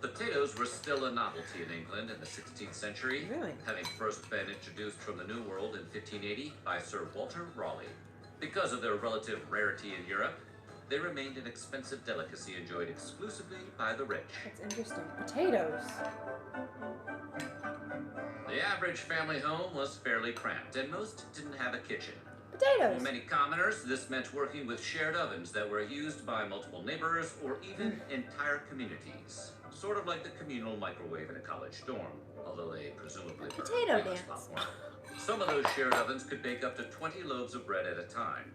Potatoes were still a novelty in England in the 16th century, Really? having first been introduced from the New World in 1580 by Sir Walter Raleigh. Because of their relative rarity in Europe, they remained an expensive delicacy enjoyed exclusively by the rich. That's interesting. Potatoes. The average family home was fairly cramped, and most didn't have a kitchen. Potatoes. For many commoners, this meant working with shared ovens that were used by multiple neighbors or even entire communities. Sort of like the communal microwave in a college dorm, although they presumably were Potato way less dance. popular. Some of those shared ovens could bake up to 20 loaves of bread at a time.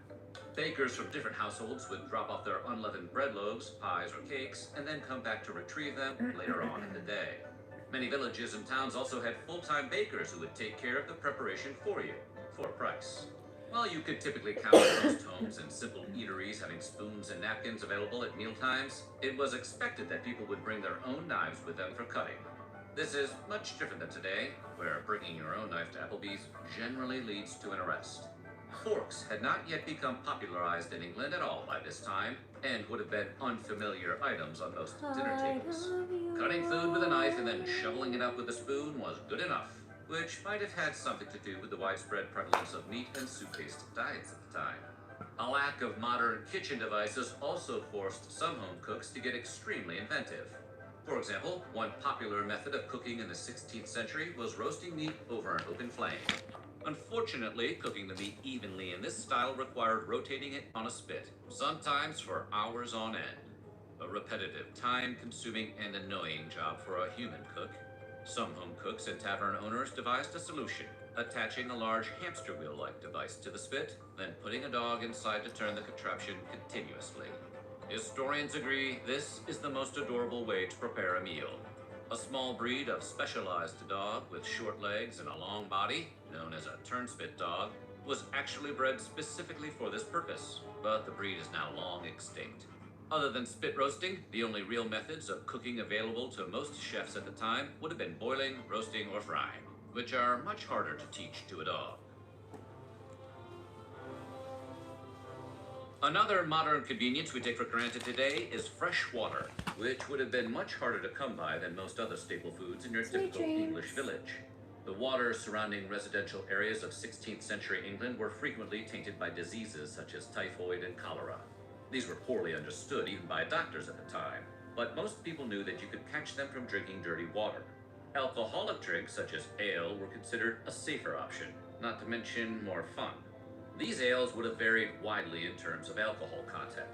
Bakers from different households would drop off their unleavened bread loaves, pies, or cakes, and then come back to retrieve them later on in the day. Many villages and towns also had full-time bakers who would take care of the preparation for you, for a price. While you could typically count on most homes and simple eateries having spoons and napkins available at mealtimes, it was expected that people would bring their own knives with them for cutting. This is much different than today, where bringing your own knife to Applebee's generally leads to an arrest. Forks had not yet become popularized in England at all by this time, and would have been unfamiliar items on most dinner tables. Cutting food with a knife and then shoveling it up with a spoon was good enough, which might have had something to do with the widespread prevalence of meat and soup-based diets at the time. A lack of modern kitchen devices also forced some home cooks to get extremely inventive. For example, one popular method of cooking in the 16th century was roasting meat over an open flame. Unfortunately, cooking the meat evenly in this style required rotating it on a spit, sometimes for hours on end. A repetitive, time-consuming, and annoying job for a human cook. Some home cooks and tavern owners devised a solution, attaching a large hamster wheel-like device to the spit, then putting a dog inside to turn the contraption continuously. Historians agree this is the most adorable way to prepare a meal. A small breed of specialized dog with short legs and a long body, known as a turnspit dog, was actually bred specifically for this purpose, but the breed is now long extinct. Other than spit roasting, the only real methods of cooking available to most chefs at the time would have been boiling, roasting, or frying, which are much harder to teach to a dog. Another modern convenience we take for granted today is fresh water, which would have been much harder to come by than most other staple foods in your typical English village. The water surrounding residential areas of 16th century England were frequently tainted by diseases such as typhoid and cholera. These were poorly understood even by doctors at the time, but most people knew that you could catch them from drinking dirty water. Alcoholic drinks such as ale were considered a safer option, not to mention more fun. These ales would have varied widely in terms of alcohol content.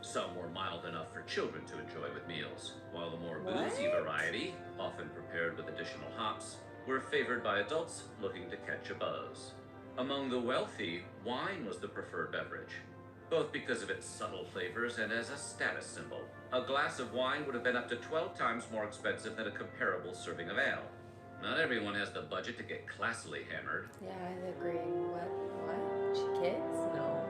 Some were mild enough for children to enjoy with meals, while the more boozy variety, often prepared with additional hops, were favored by adults looking to catch a buzz. Among the wealthy, wine was the preferred beverage, both because of its subtle flavors and as a status symbol. A glass of wine would have been up to 12 times more expensive than a comparable serving of ale. Not everyone has the budget to get classily hammered. Yeah, I agree. What? Kids? No.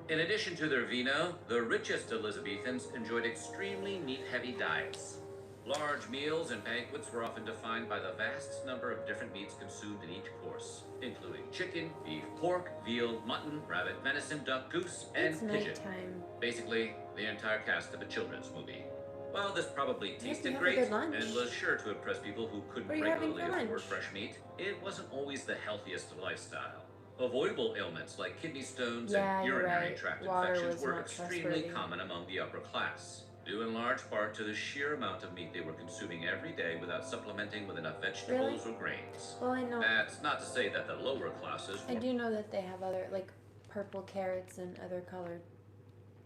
In addition to their vino, the richest Elizabethans enjoyed extremely meat-heavy diets. Large meals and banquets were often defined by the vast number of different meats consumed in each course, including chicken, beef, pork, veal, mutton, rabbit, venison, duck, goose, and It's pigeon. nighttime. Basically, the entire cast of a children's movie. While this probably tasted have a great good lunch. and was sure to impress people who couldn't What are you having regularly for afford lunch? fresh meat, it wasn't always the healthiest lifestyle. Avoidable ailments like kidney stones Yeah, and you're urinary right. tract Water infections was were not extremely trustworthy. common among the upper class, due in large part to the sheer amount of meat they were consuming every day without supplementing with enough vegetables or grains. Well, I know. That's not to say that the lower classes I were do know that they have other, like, purple carrots and other colored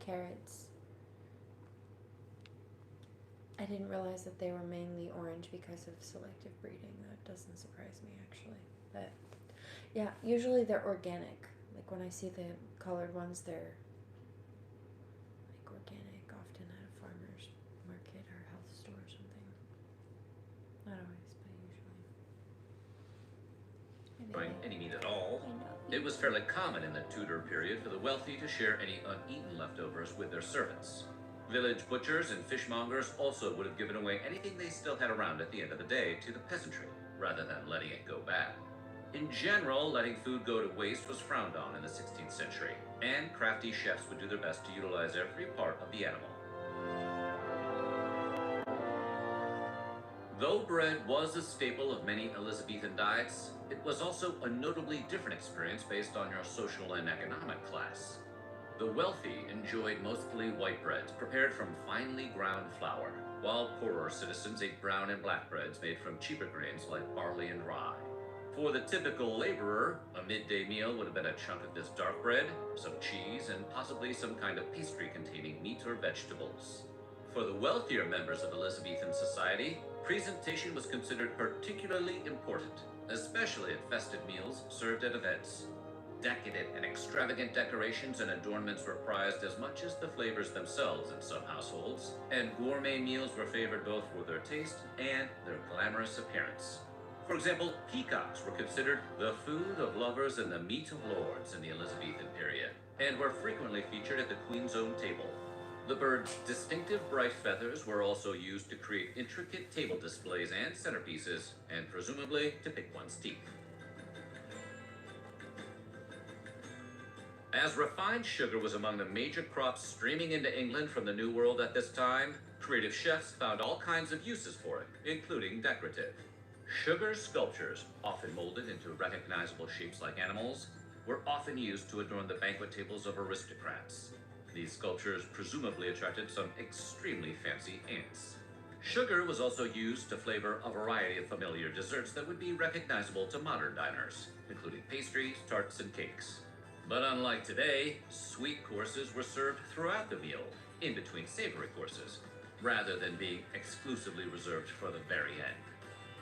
carrots. I didn't realize that they were mainly orange because of selective breeding. That doesn't surprise me, actually. But, yeah, usually they're organic. Like, when I see the colored ones, they're, like, organic, often at a farmer's market or health store or something. Not always, but usually. find any meat at all. It was fairly common in the Tudor period for the wealthy to share any uneaten leftovers with their servants. Village butchers and fishmongers also would have given away anything they still had around at the end of the day to the peasantry, rather than letting it go bad. In general, letting food go to waste was frowned on in the 16th century, and crafty chefs would do their best to utilize every part of the animal. Though bread was a staple of many Elizabethan diets, it was also a notably different experience based on your social and economic class. The wealthy enjoyed mostly white breads prepared from finely ground flour, while poorer citizens ate brown and black breads made from cheaper grains like barley and rye. For the typical laborer, a midday meal would have been a chunk of this dark bread, some cheese, and possibly some kind of pastry containing meat or vegetables. For the wealthier members of Elizabethan society, presentation was considered particularly important, especially at festive meals served at events. Decadent and extravagant decorations and adornments were prized as much as the flavors themselves in some households, and gourmet meals were favored both for their taste and their glamorous appearance. For example, peacocks were considered the food of lovers and the meat of lords in the Elizabethan period, and were frequently featured at the Queen's own table. The bird's distinctive bright feathers were also used to create intricate table displays and centerpieces, and presumably to pick one's teeth. As refined sugar was among the major crops streaming into England from the New World at this time, creative chefs found all kinds of uses for it, including decorative. Sugar sculptures, often molded into recognizable shapes like animals, were often used to adorn the banquet tables of aristocrats. These sculptures presumably attracted some extremely fancy ants. Sugar was also used to flavor a variety of familiar desserts that would be recognizable to modern diners, including pastries, tarts, and cakes. But unlike today, sweet courses were served throughout the meal, in between savory courses, rather than being exclusively reserved for the very end.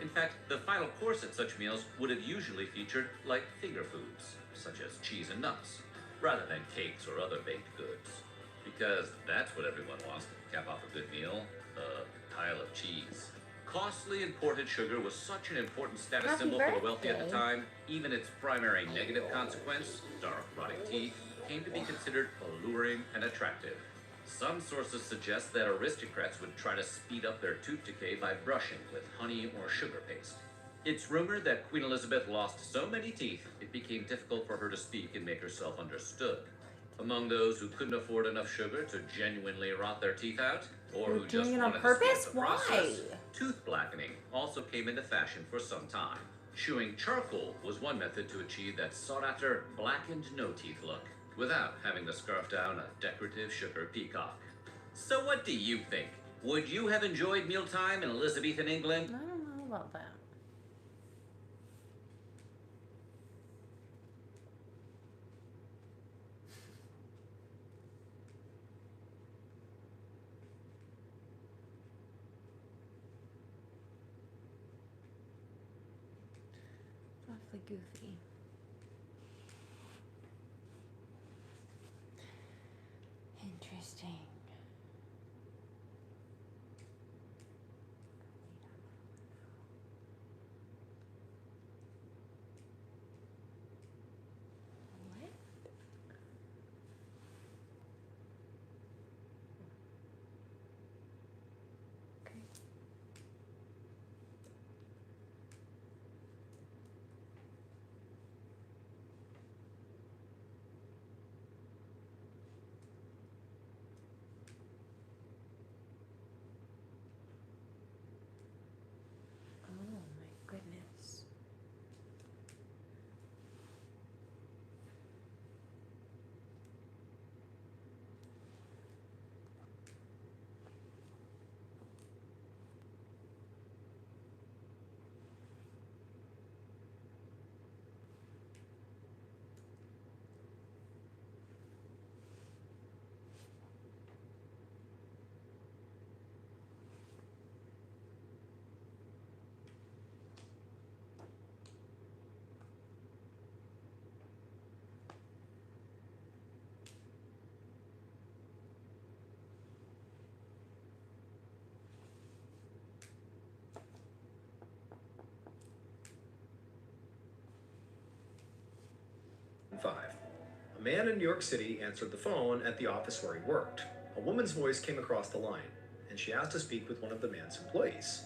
In fact, the final course at such meals would have usually featured light finger foods, such as cheese and nuts, rather than cakes or other baked goods. Because that's what everyone wants to cap off a good meal, a pile of cheese. Costly imported sugar was such an important status Happy symbol for the wealthy at the birthday. time, even its primary negative consequence, dark rotting teeth, came to be considered alluring and attractive. Some sources suggest that aristocrats would try to speed up their tooth decay by brushing with honey or sugar paste. It's rumored that Queen Elizabeth lost so many teeth, it became difficult for her to speak and make herself understood. Among those who couldn't afford enough sugar to genuinely rot their teeth out, or You're who just doing it on wanted to purpose? speed up the Why? process, tooth blackening also came into fashion for some time. Chewing charcoal was one method to achieve that sought-after blackened no-teeth look, without having to scarf down a decorative sugar peacock. So what do you think? Would you have enjoyed mealtime in Elizabethan England? I don't know about that. Awfully goofy. Interesting. What? Okay. 2005. A man in New York City answered the phone at the office where he worked. A woman's voice came across the line, and she asked to speak with one of the man's employees.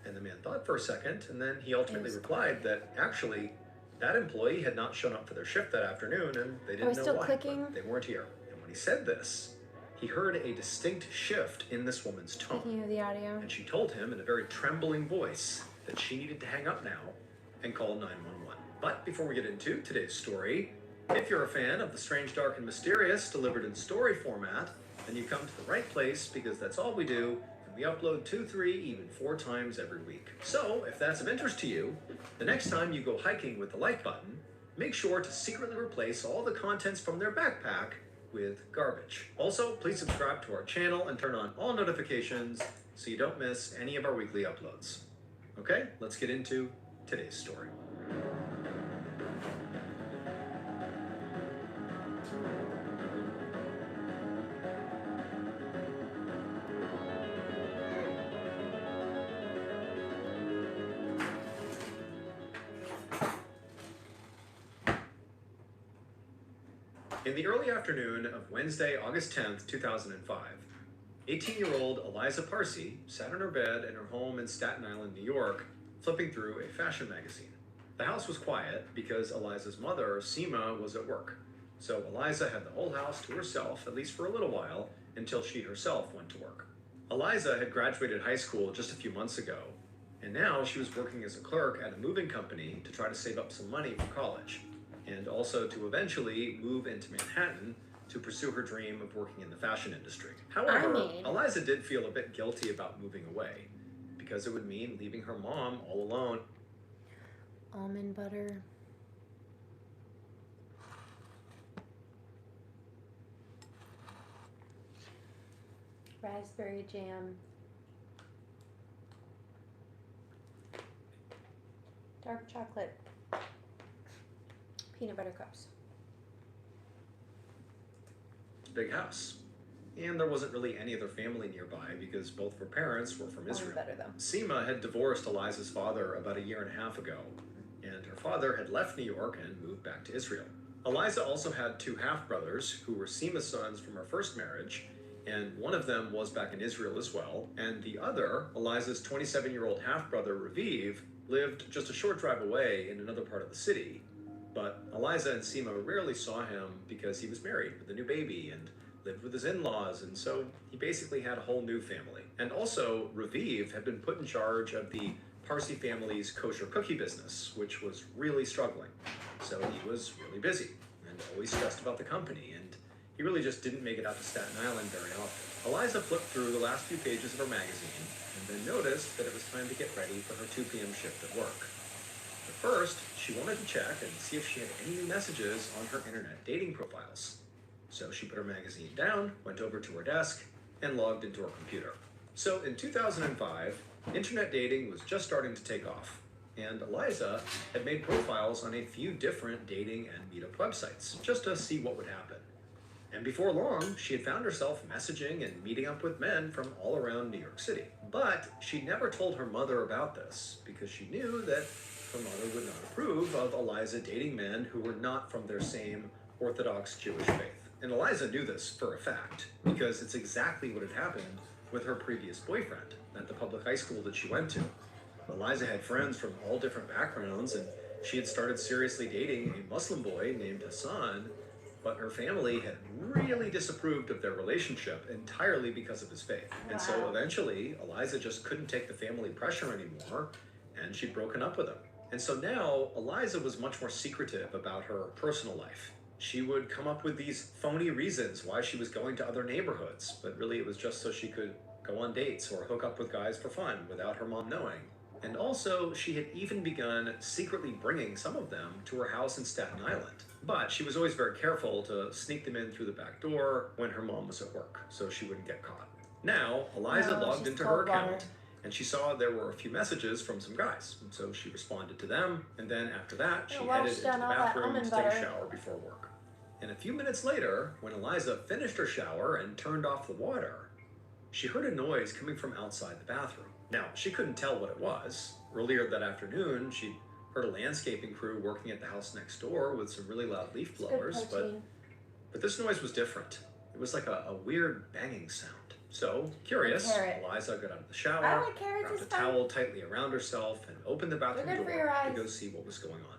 And the man thought for a second, and then he ultimately replied that actually, that employee had not shown up for their shift that afternoon, and they didn't know why. But they weren't here. And when he said this, he heard a distinct shift in this woman's tone. Speaking of the audio. And she told him in a very trembling voice that she needed to hang up now and call 911. But before we get into today's story, if you're a fan of the strange, dark, and mysterious delivered in story format, then you come to the right place, because that's all we do, and we upload 2, 3, even 4 times every week. So if that's of interest to you, the next time you go hiking with the like button, make sure to secretly replace all the contents from their backpack with garbage. Also, please subscribe to our channel and turn on all notifications so you don't miss any of our weekly uploads. Okay, let's get into today's story. In the early afternoon of Wednesday, August 10th, 2005, 18-year-old Eliza Parsi sat in her bed in her home in Staten Island, New York, flipping through a fashion magazine. The house was quiet because Eliza's mother, Seema, was at work. So Eliza had the whole house to herself, at least for a little while, until she herself went to work. Eliza had graduated high school just a few months ago, and now she was working as a clerk at a moving company to try to save up some money for college, and also to eventually move into Manhattan to pursue her dream of working in the fashion industry. However, Eliza did feel a bit guilty about moving away, because it would mean leaving her mom all alone. Almond butter. Raspberry jam. Dark chocolate. Peanut butter cups. Big house. And there wasn't really any other family nearby because both of her parents were from Israel. Better, though. Seema had divorced Eliza's father about a year and a half ago, and her father had left New York and moved back to Israel. Eliza also had 2 half-brothers who were Seema's sons from her first marriage, and one of them was back in Israel as well, and the other, Eliza's 27-year-old half-brother Raviv, lived just a short drive away in another part of the city. But Eliza and Seema rarely saw him because he was married with a new baby and lived with his in-laws, and so he basically had a whole new family. And also, Raviv had been put in charge of the Parsi family's kosher cookie business, which was really struggling. So he was really busy and always stressed about the company, and he really just didn't make it out to Staten Island very often. Eliza flipped through the last few pages of her magazine and then noticed that it was time to get ready for her 2 p.m. shift at work. But first, she wanted to check and see if she had any new messages on her internet dating profiles. So she put her magazine down, went over to her desk, and logged into her computer. So in 2005, internet dating was just starting to take off, and Eliza had made profiles on a few different dating and meetup websites just to see what would happen. And before long, she had found herself messaging and meeting up with men from all around New York City. But she never told her mother about this because she knew that her mother would not approve of Eliza dating men who were not from their same Orthodox Jewish faith. And Eliza knew this for a fact because it's exactly what had happened with her previous boyfriend at the public high school that she went to. Eliza had friends from all different backgrounds, and she had started seriously dating a Muslim boy named Hassan, but her family had really disapproved of their relationship entirely because of his faith. And so eventually, Eliza just couldn't take the family pressure anymore, and she'd broken up with him. And so now, Eliza was much more secretive about her personal life. She would come up with these phony reasons why she was going to other neighborhoods, but really it was just so she could go on dates or hook up with guys for fun without her mom knowing. And also, she had even begun secretly bringing some of them to her house in Staten Island. But she was always very careful to sneak them in through the back door when her mom was at work, so she wouldn't get caught. Now, Eliza logged into her account, and she saw there were a few messages from some guys. And so she responded to them, and then after that, she headed into the bathroom to take a shower before work. And a few minutes later, when Eliza finished her shower and turned off the water, she heard a noise coming from outside the bathroom. Now, she couldn't tell what it was. Earlier that afternoon, she'd heard a landscaping crew working at the house next door with some really loud leaf It's good blowers, protein. but this noise was different. It was like a weird banging sound. So, curious, carrot. Eliza got out of the shower, I like carrots, wrapped a it's fun. towel tightly around herself, and opened the bathroom They're good for your door to eyes. go see what was going on.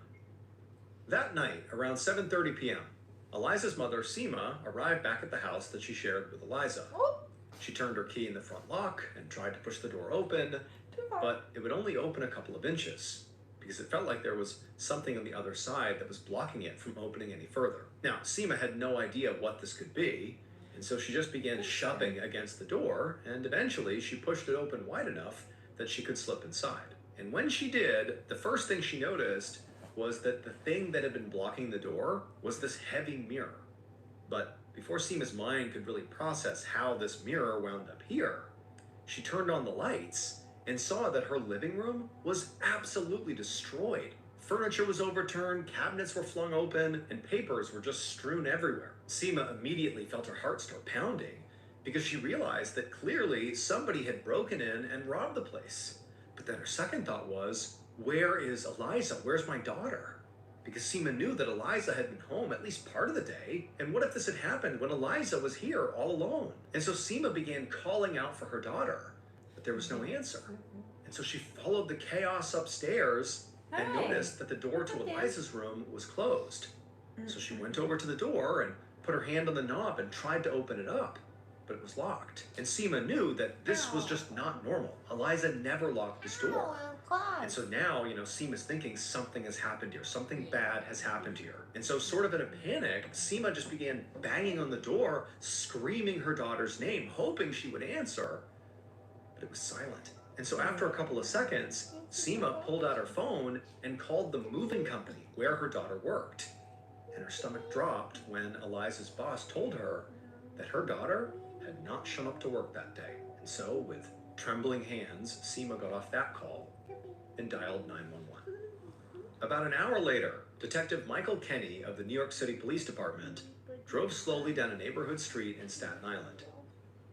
That night, around 7:30 p.m., Eliza's mother, Seema, arrived back at the house that she shared with Eliza. Oh, She turned her key in the front lock and tried to push the door open, too far. but it would only open a couple of inches because it felt like there was something on the other side that was blocking it from opening any further. Now, Seema had no idea what this could be, and so she just began shoving against the door, and eventually she pushed it open wide enough that she could slip inside. And when she did, the first thing she noticed was that the thing that had been blocking the door was this heavy mirror. But before Seema's mind could really process how this mirror wound up here, she turned on the lights and saw that her living room was absolutely destroyed. Furniture was overturned, cabinets were flung open, and papers were just strewn everywhere. Seema immediately felt her heart start pounding because she realized that clearly somebody had broken in and robbed the place. But then her second thought was, where is Eliza? Where's my daughter? Because Seema knew that Eliza had been home at least part of the day, and what if this had happened when Eliza was here all alone? And so Seema began calling out for her daughter, but there was no answer. And so she followed the chaos upstairs and Hi. noticed that the door to Okay. Eliza's room was closed. So she went over to the door and put her hand on the knob and tried to open it up, but it was locked. And Seema knew that this was just not normal. Eliza never locked this door. And so now, Seema's thinking something has happened here. Something bad has happened here. And so sort of in a panic, Seema just began banging on the door, screaming her daughter's name, hoping she would answer, but it was silent. And so after a couple of seconds, Seema pulled out her phone and called the moving company where her daughter worked. And her stomach dropped when Eliza's boss told her that her daughter had not shown up to work that day. And so with trembling hands, Seema got off that call and dialed 911. About an hour later, Detective Michael Kenny of the New York City Police Department drove slowly down a neighborhood street in Staten Island.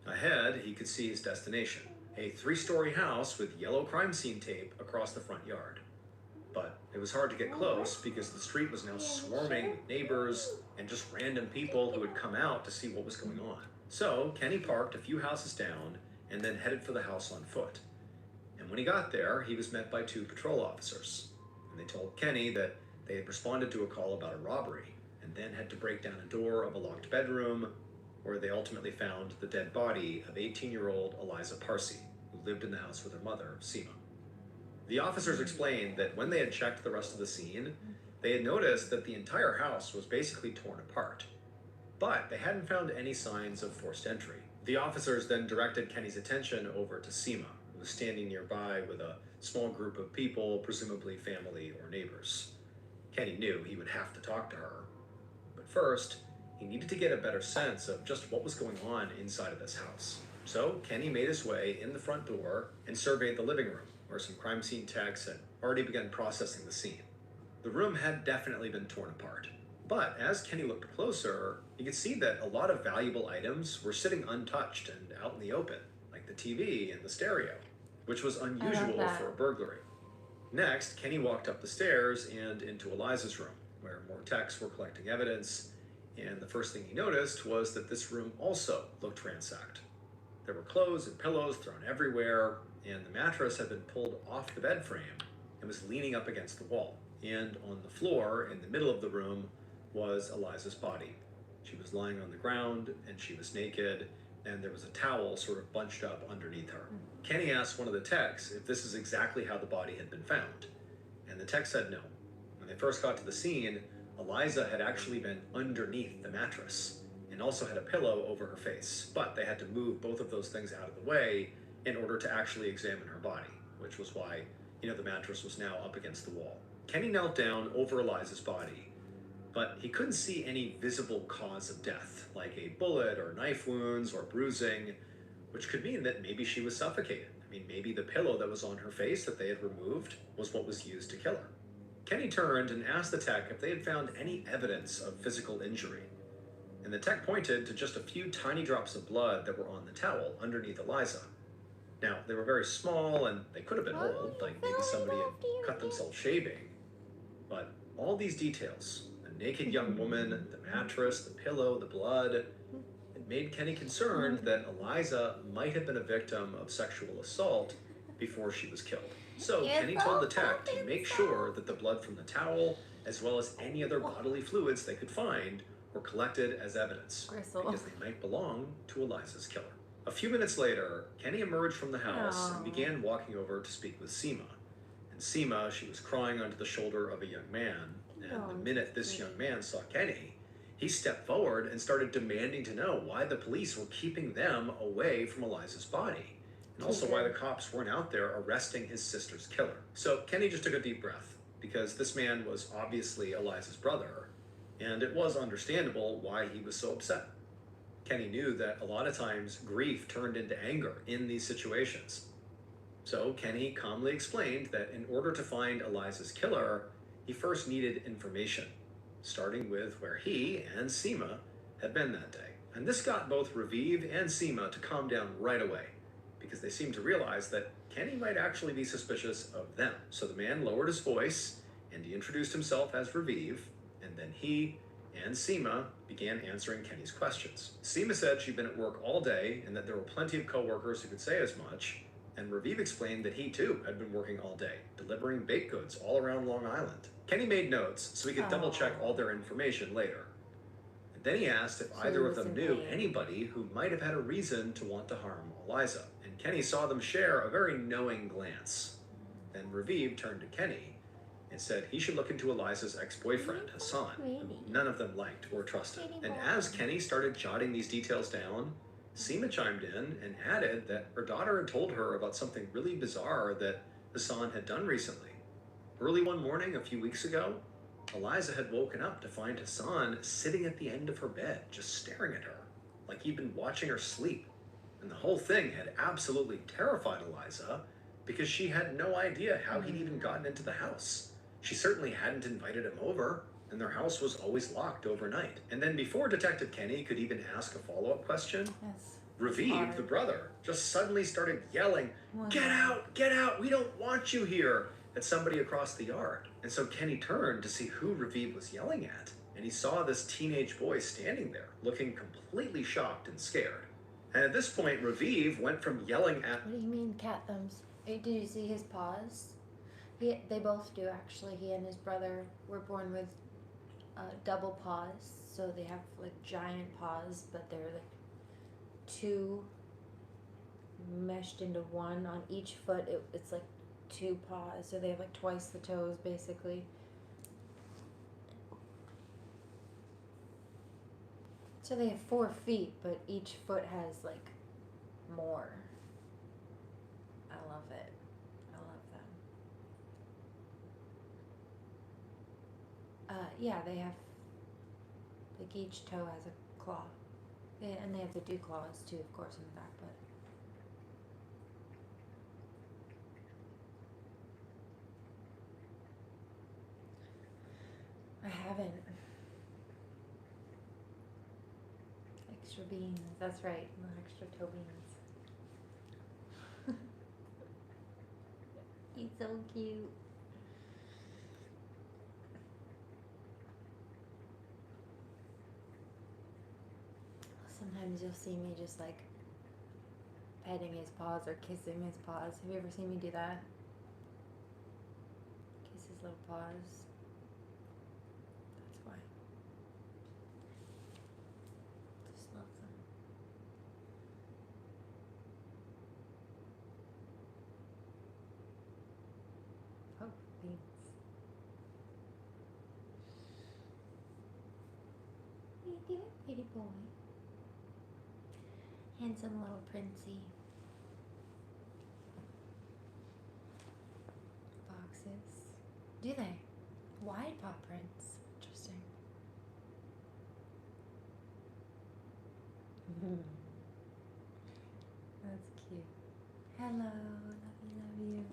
Ahead, he could see his destination, a 3-story house with yellow crime scene tape across the front yard. But it was hard to get close because the street was now swarming with neighbors and just random people who had come out to see what was going on. So Kenny parked a few houses down and then headed for the house on foot. And when he got there, he was met by 2 patrol officers. And they told Kenny that they had responded to a call about a robbery and then had to break down a door of a locked bedroom where they ultimately found the dead body of 18-year-old Eliza Parsi, who lived in the house with her mother, Seema. The officers explained that when they had checked the rest of the scene, they had noticed that the entire house was basically torn apart. But they hadn't found any signs of forced entry. The officers then directed Kenny's attention over to Seema, who was standing nearby with a small group of people, presumably family or neighbors. Kenny knew he would have to talk to her. But first, he needed to get a better sense of just what was going on inside of this house. So Kenny made his way in the front door and surveyed the living room, where some crime scene techs had already begun processing the scene. The room had definitely been torn apart. But as Kenny looked closer, he could see that a lot of valuable items were sitting untouched and out in the open, like the TV and the stereo, which was unusual that. for a burglary. Next, Kenny walked up the stairs and into Eliza's room, where more techs were collecting evidence, and the first thing he noticed was that this room also looked ransacked. There were clothes and pillows thrown everywhere, and the mattress had been pulled off the bed frame and was leaning up against the wall. And on the floor in the middle of the room was Eliza's body. She was lying on the ground and she was naked, and there was a towel sort of bunched up underneath her. Kenny asked one of the techs if this is exactly how the body had been found, and the tech said no. When they first got to the scene, Eliza had actually been underneath the mattress and also had a pillow over her face, but they had to move both of those things out of the way in order to actually examine her body, which was why, the mattress was now up against the wall. Kenny knelt down over Eliza's body, but he couldn't see any visible cause of death, like a bullet or knife wounds or bruising, which could mean that maybe she was suffocated. Maybe the pillow that was on her face that they had removed was what was used to kill her. Kenny turned and asked the tech if they had found any evidence of physical injury. And the tech pointed to just a few tiny drops of blood that were on the towel underneath Eliza. Now, they were very small and they could have been old, like maybe somebody had cut themselves shaving, But all these details, the naked young woman, the mattress, the pillow, the blood, it made Kenny concerned that Eliza might have been a victim of sexual assault before she was killed. So Kenny told the tech to make sure that the blood from the towel, as well as any other bodily fluids they could find, were collected as evidence, because they might belong to Eliza's killer. A few minutes later, Kenny emerged from the house and began walking over to speak with Seema. And Seema, she was crying onto the shoulder of a young man, and the minute this young man saw Kenny, he stepped forward and started demanding to know why the police were keeping them away from Eliza's body, and also why the cops weren't out there arresting his sister's killer. So Kenny just took a deep breath, because this man was obviously Eliza's brother, and it was understandable why he was so upset. Kenny knew that a lot of times grief turned into anger in these situations. So Kenny calmly explained that in order to find Eliza's killer, he first needed information, starting with where he and Seema had been that day. And this got both Raviv and Seema to calm down right away, because they seemed to realize that Kenny might actually be suspicious of them. So the man lowered his voice, and he introduced himself as Raviv, and then he and Seema began answering Kenny's questions. Seema said she'd been at work all day, and that there were plenty of coworkers who could say as much, and Raviv explained that he too had been working all day, delivering baked goods all around Long Island. Kenny made notes so he could double check all their information later. And then he asked if either of them knew anybody who might have had a reason to want to harm Eliza. And Kenny saw them share a very knowing glance. Then Raviv turned to Kenny and said he should look into Eliza's ex-boyfriend, Hassan, who none of them liked or trusted. And as Kenny started jotting these details down, Seema chimed in and added that her daughter had told her about something really bizarre that Hassan had done recently. Early one morning a few weeks ago, Eliza had woken up to find Hassan sitting at the end of her bed, just staring at her, like he'd been watching her sleep. And the whole thing had absolutely terrified Eliza, because she had no idea how he'd even gotten into the house. She certainly hadn't invited him over, and their house was always locked overnight. And then before Detective Kenny could even ask a follow-up question, Raviv, the brother, just suddenly started yelling, "Get out, we don't want you here," at somebody across the yard. And so Kenny turned to see who Raviv was yelling at, and he saw this teenage boy standing there, looking completely shocked and scared. And at this point, Raviv went from yelling at... What do you mean, cat thumbs? Did you see his paws? They both do, actually. He and his brother were born with double paws, so they have like giant paws, but they're like two meshed into one on each foot. It's like two paws, so they have like twice the toes, basically. So they have 4 feet, but each foot has like more. I love it. I love them. Yeah, they have, like each toe has a claw. And they have the dew claws too, of course, in the back, but. I haven't. Extra beans, that's right, no extra toe beans. He's so cute. Sometimes you'll see me just like petting his paws or kissing his paws. Have you ever seen me do that? Kiss his little paws. That's why. Just love them. Oh, beans. What are you doing, pretty boy? Handsome little princey. Boxes. Do they? Wide paw prints. Interesting. That's cute. Hello. Love you.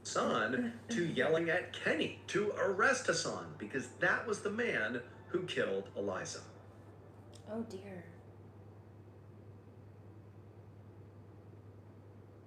Hassan to yelling at Kenny to arrest Hassan, because that was the man who killed Eliza. Oh dear.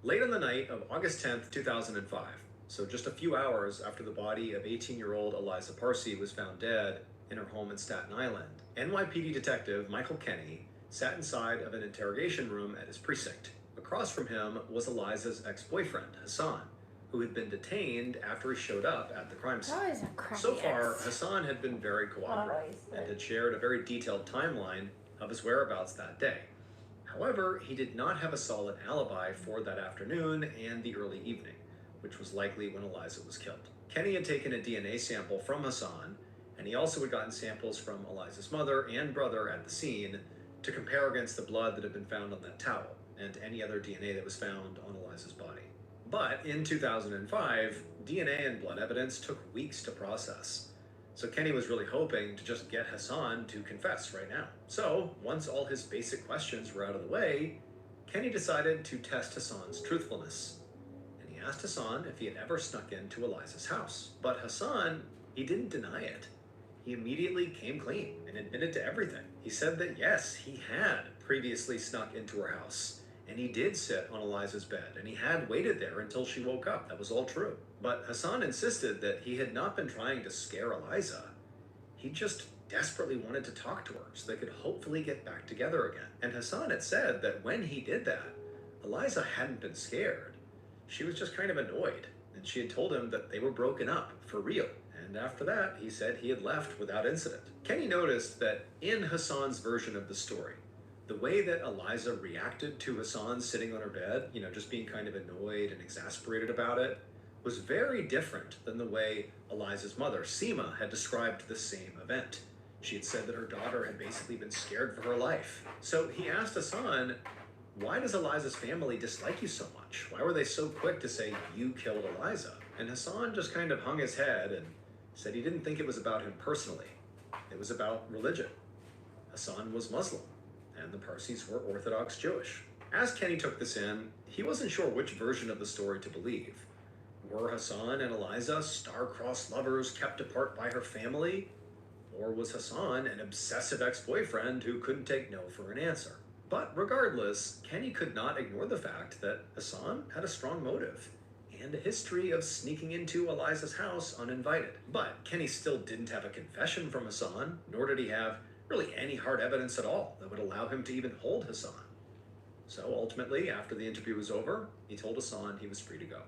Late on the night of August 10th, 2005, So just a few hours after the body of 18-year-old Eliza Parsi was found dead in her home in Staten Island, NYPD detective Michael Kenny sat inside of an interrogation room at his precinct. Across from him was Eliza's ex-boyfriend, Hassan, who had been detained after he showed up at the crime scene. Always a crappy So far, ex. Hassan had been very cooperative Always. and had shared a very detailed timeline of his whereabouts that day. However, he did not have a solid alibi for that afternoon and the early evening, which was likely when Eliza was killed. Kenny had taken a DNA sample from Hassan, and he also had gotten samples from Eliza's mother and brother at the scene to compare against the blood that had been found on that towel and any other DNA that was found on Eliza's body. But in 2005, DNA and blood evidence took weeks to process. So Kenny was really hoping to just get Hassan to confess right now. So once all his basic questions were out of the way, Kenny decided to test Hassan's truthfulness. And he asked Hassan if he had ever snuck into Eliza's house. But Hassan, he didn't deny it. He immediately came clean and admitted to everything. He said that yes, he had previously snuck into her house. And he did sit on Eliza's bed, and he had waited there until she woke up. That was all true. But Hassan insisted that he had not been trying to scare Eliza. He just desperately wanted to talk to her so they could hopefully get back together again. And Hassan had said that when he did that, Eliza hadn't been scared. She was just kind of annoyed, and she had told him that they were broken up for real. And after that, he said he had left without incident. Kenny noticed that in Hassan's version of the story, the way that Eliza reacted to Hassan sitting on her bed, just being kind of annoyed and exasperated about it, was very different than the way Eliza's mother, Seema, had described the same event. She had said that her daughter had basically been scared for her life. So he asked Hassan, why does Eliza's family dislike you so much? Why were they so quick to say you killed Eliza? And Hassan just kind of hung his head and said he didn't think it was about him personally. It was about religion. Hassan was Muslim, and the Parsis were Orthodox Jewish. As Kenny took this in, he wasn't sure which version of the story to believe. Were Hassan and Eliza star-crossed lovers kept apart by her family? Or was Hassan an obsessive ex-boyfriend who couldn't take no for an answer? But regardless, Kenny could not ignore the fact that Hassan had a strong motive and a history of sneaking into Eliza's house uninvited. But Kenny still didn't have a confession from Hassan, nor did he have really any hard evidence at all that would allow him to even hold Hassan. So ultimately, after the interview was over, he told Hassan he was free to go.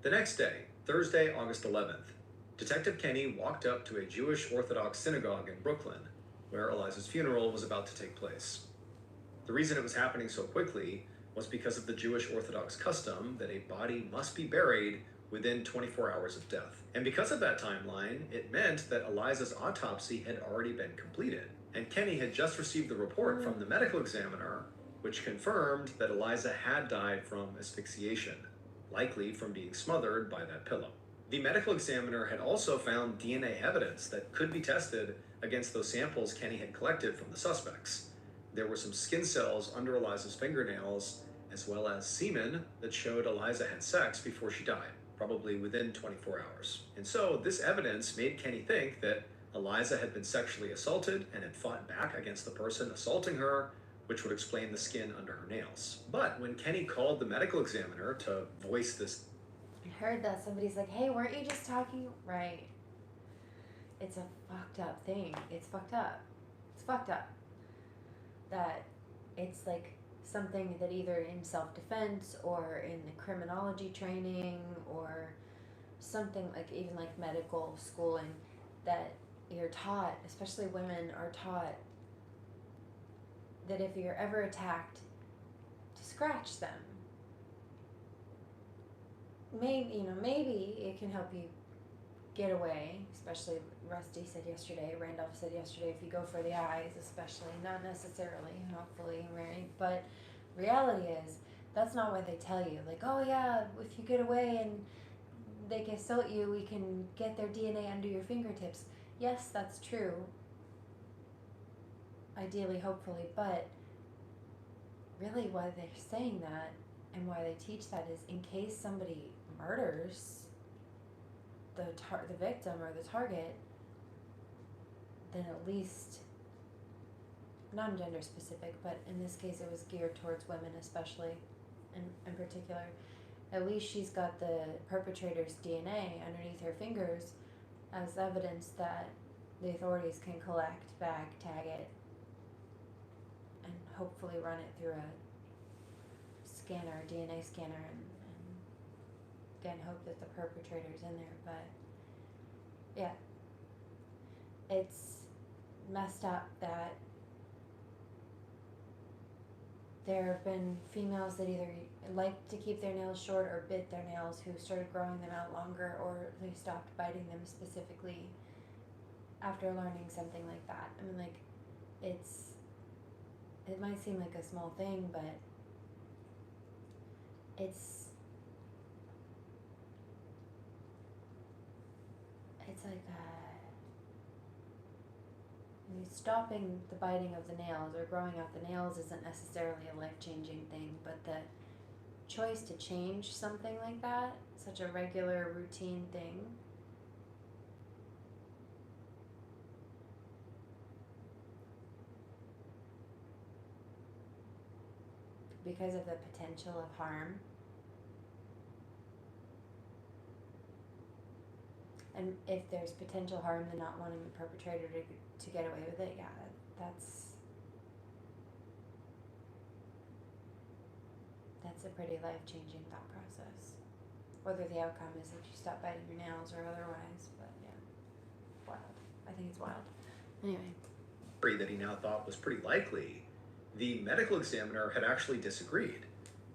The next day, Thursday, August 11th, Detective Kenny walked up to a Jewish Orthodox synagogue in Brooklyn, where Eliza's funeral was about to take place. The reason it was happening so quickly was because of the Jewish Orthodox custom that a body must be buried within 24 hours of death. And because of that timeline, it meant that Eliza's autopsy had already been completed. And Kenny had just received the report from the medical examiner, which confirmed that Eliza had died from asphyxiation, likely from being smothered by that pillow. The medical examiner had also found DNA evidence that could be tested against those samples Kenny had collected from the suspects. There were some skin cells under Eliza's fingernails, as well as semen that showed Eliza had sex before she died, probably within 24 hours. And so this evidence made Kenny think that Eliza had been sexually assaulted and had fought back against the person assaulting her, which would explain the skin under her nails. But when Kenny called the medical examiner to voice this... I heard that somebody's like, hey, weren't you just talking? Right. It's a fucked up thing. It's fucked up. It's fucked up. That it's like something that either in self-defense or in the criminology training or something like even like medical schooling that you're taught, especially women are taught that if you're ever attacked, to scratch them. Maybe it can help you get away, especially Randolph said yesterday, if you go for the eyes, especially, not necessarily, hopefully, right? But reality is, that's not what they tell you. Like, oh yeah, if you get away and they can assault you, we can get their DNA under your fingertips. Yes, that's true. Ideally, hopefully, but really why they're saying that and why they teach that is in case somebody murders the victim or the target, then at least, non-gender specific, but in this case it was geared towards women especially, in particular, at least she's got the perpetrator's DNA underneath her fingers as evidence that the authorities can collect, bag, tag it, and hopefully run it through a scanner, DNA scanner, and again hope that the perpetrator's in there. But yeah, it's messed up that there have been females that either like to keep their nails short or bit their nails who started growing them out longer, or they stopped biting them specifically after learning something like that. I mean, like, it might seem like a small thing, but it's like stopping the biting of the nails or growing out the nails isn't necessarily a life-changing thing, but the choice to change something like that, such a regular routine thing, because of the potential of harm. And if there's potential harm, then not wanting the perpetrator to get away with it, yeah, that's a pretty life-changing thought process. Whether the outcome is that you stop biting your nails or otherwise, but yeah, wild. I think it's wild. Anyway. That he now thought was pretty likely, the medical examiner had actually disagreed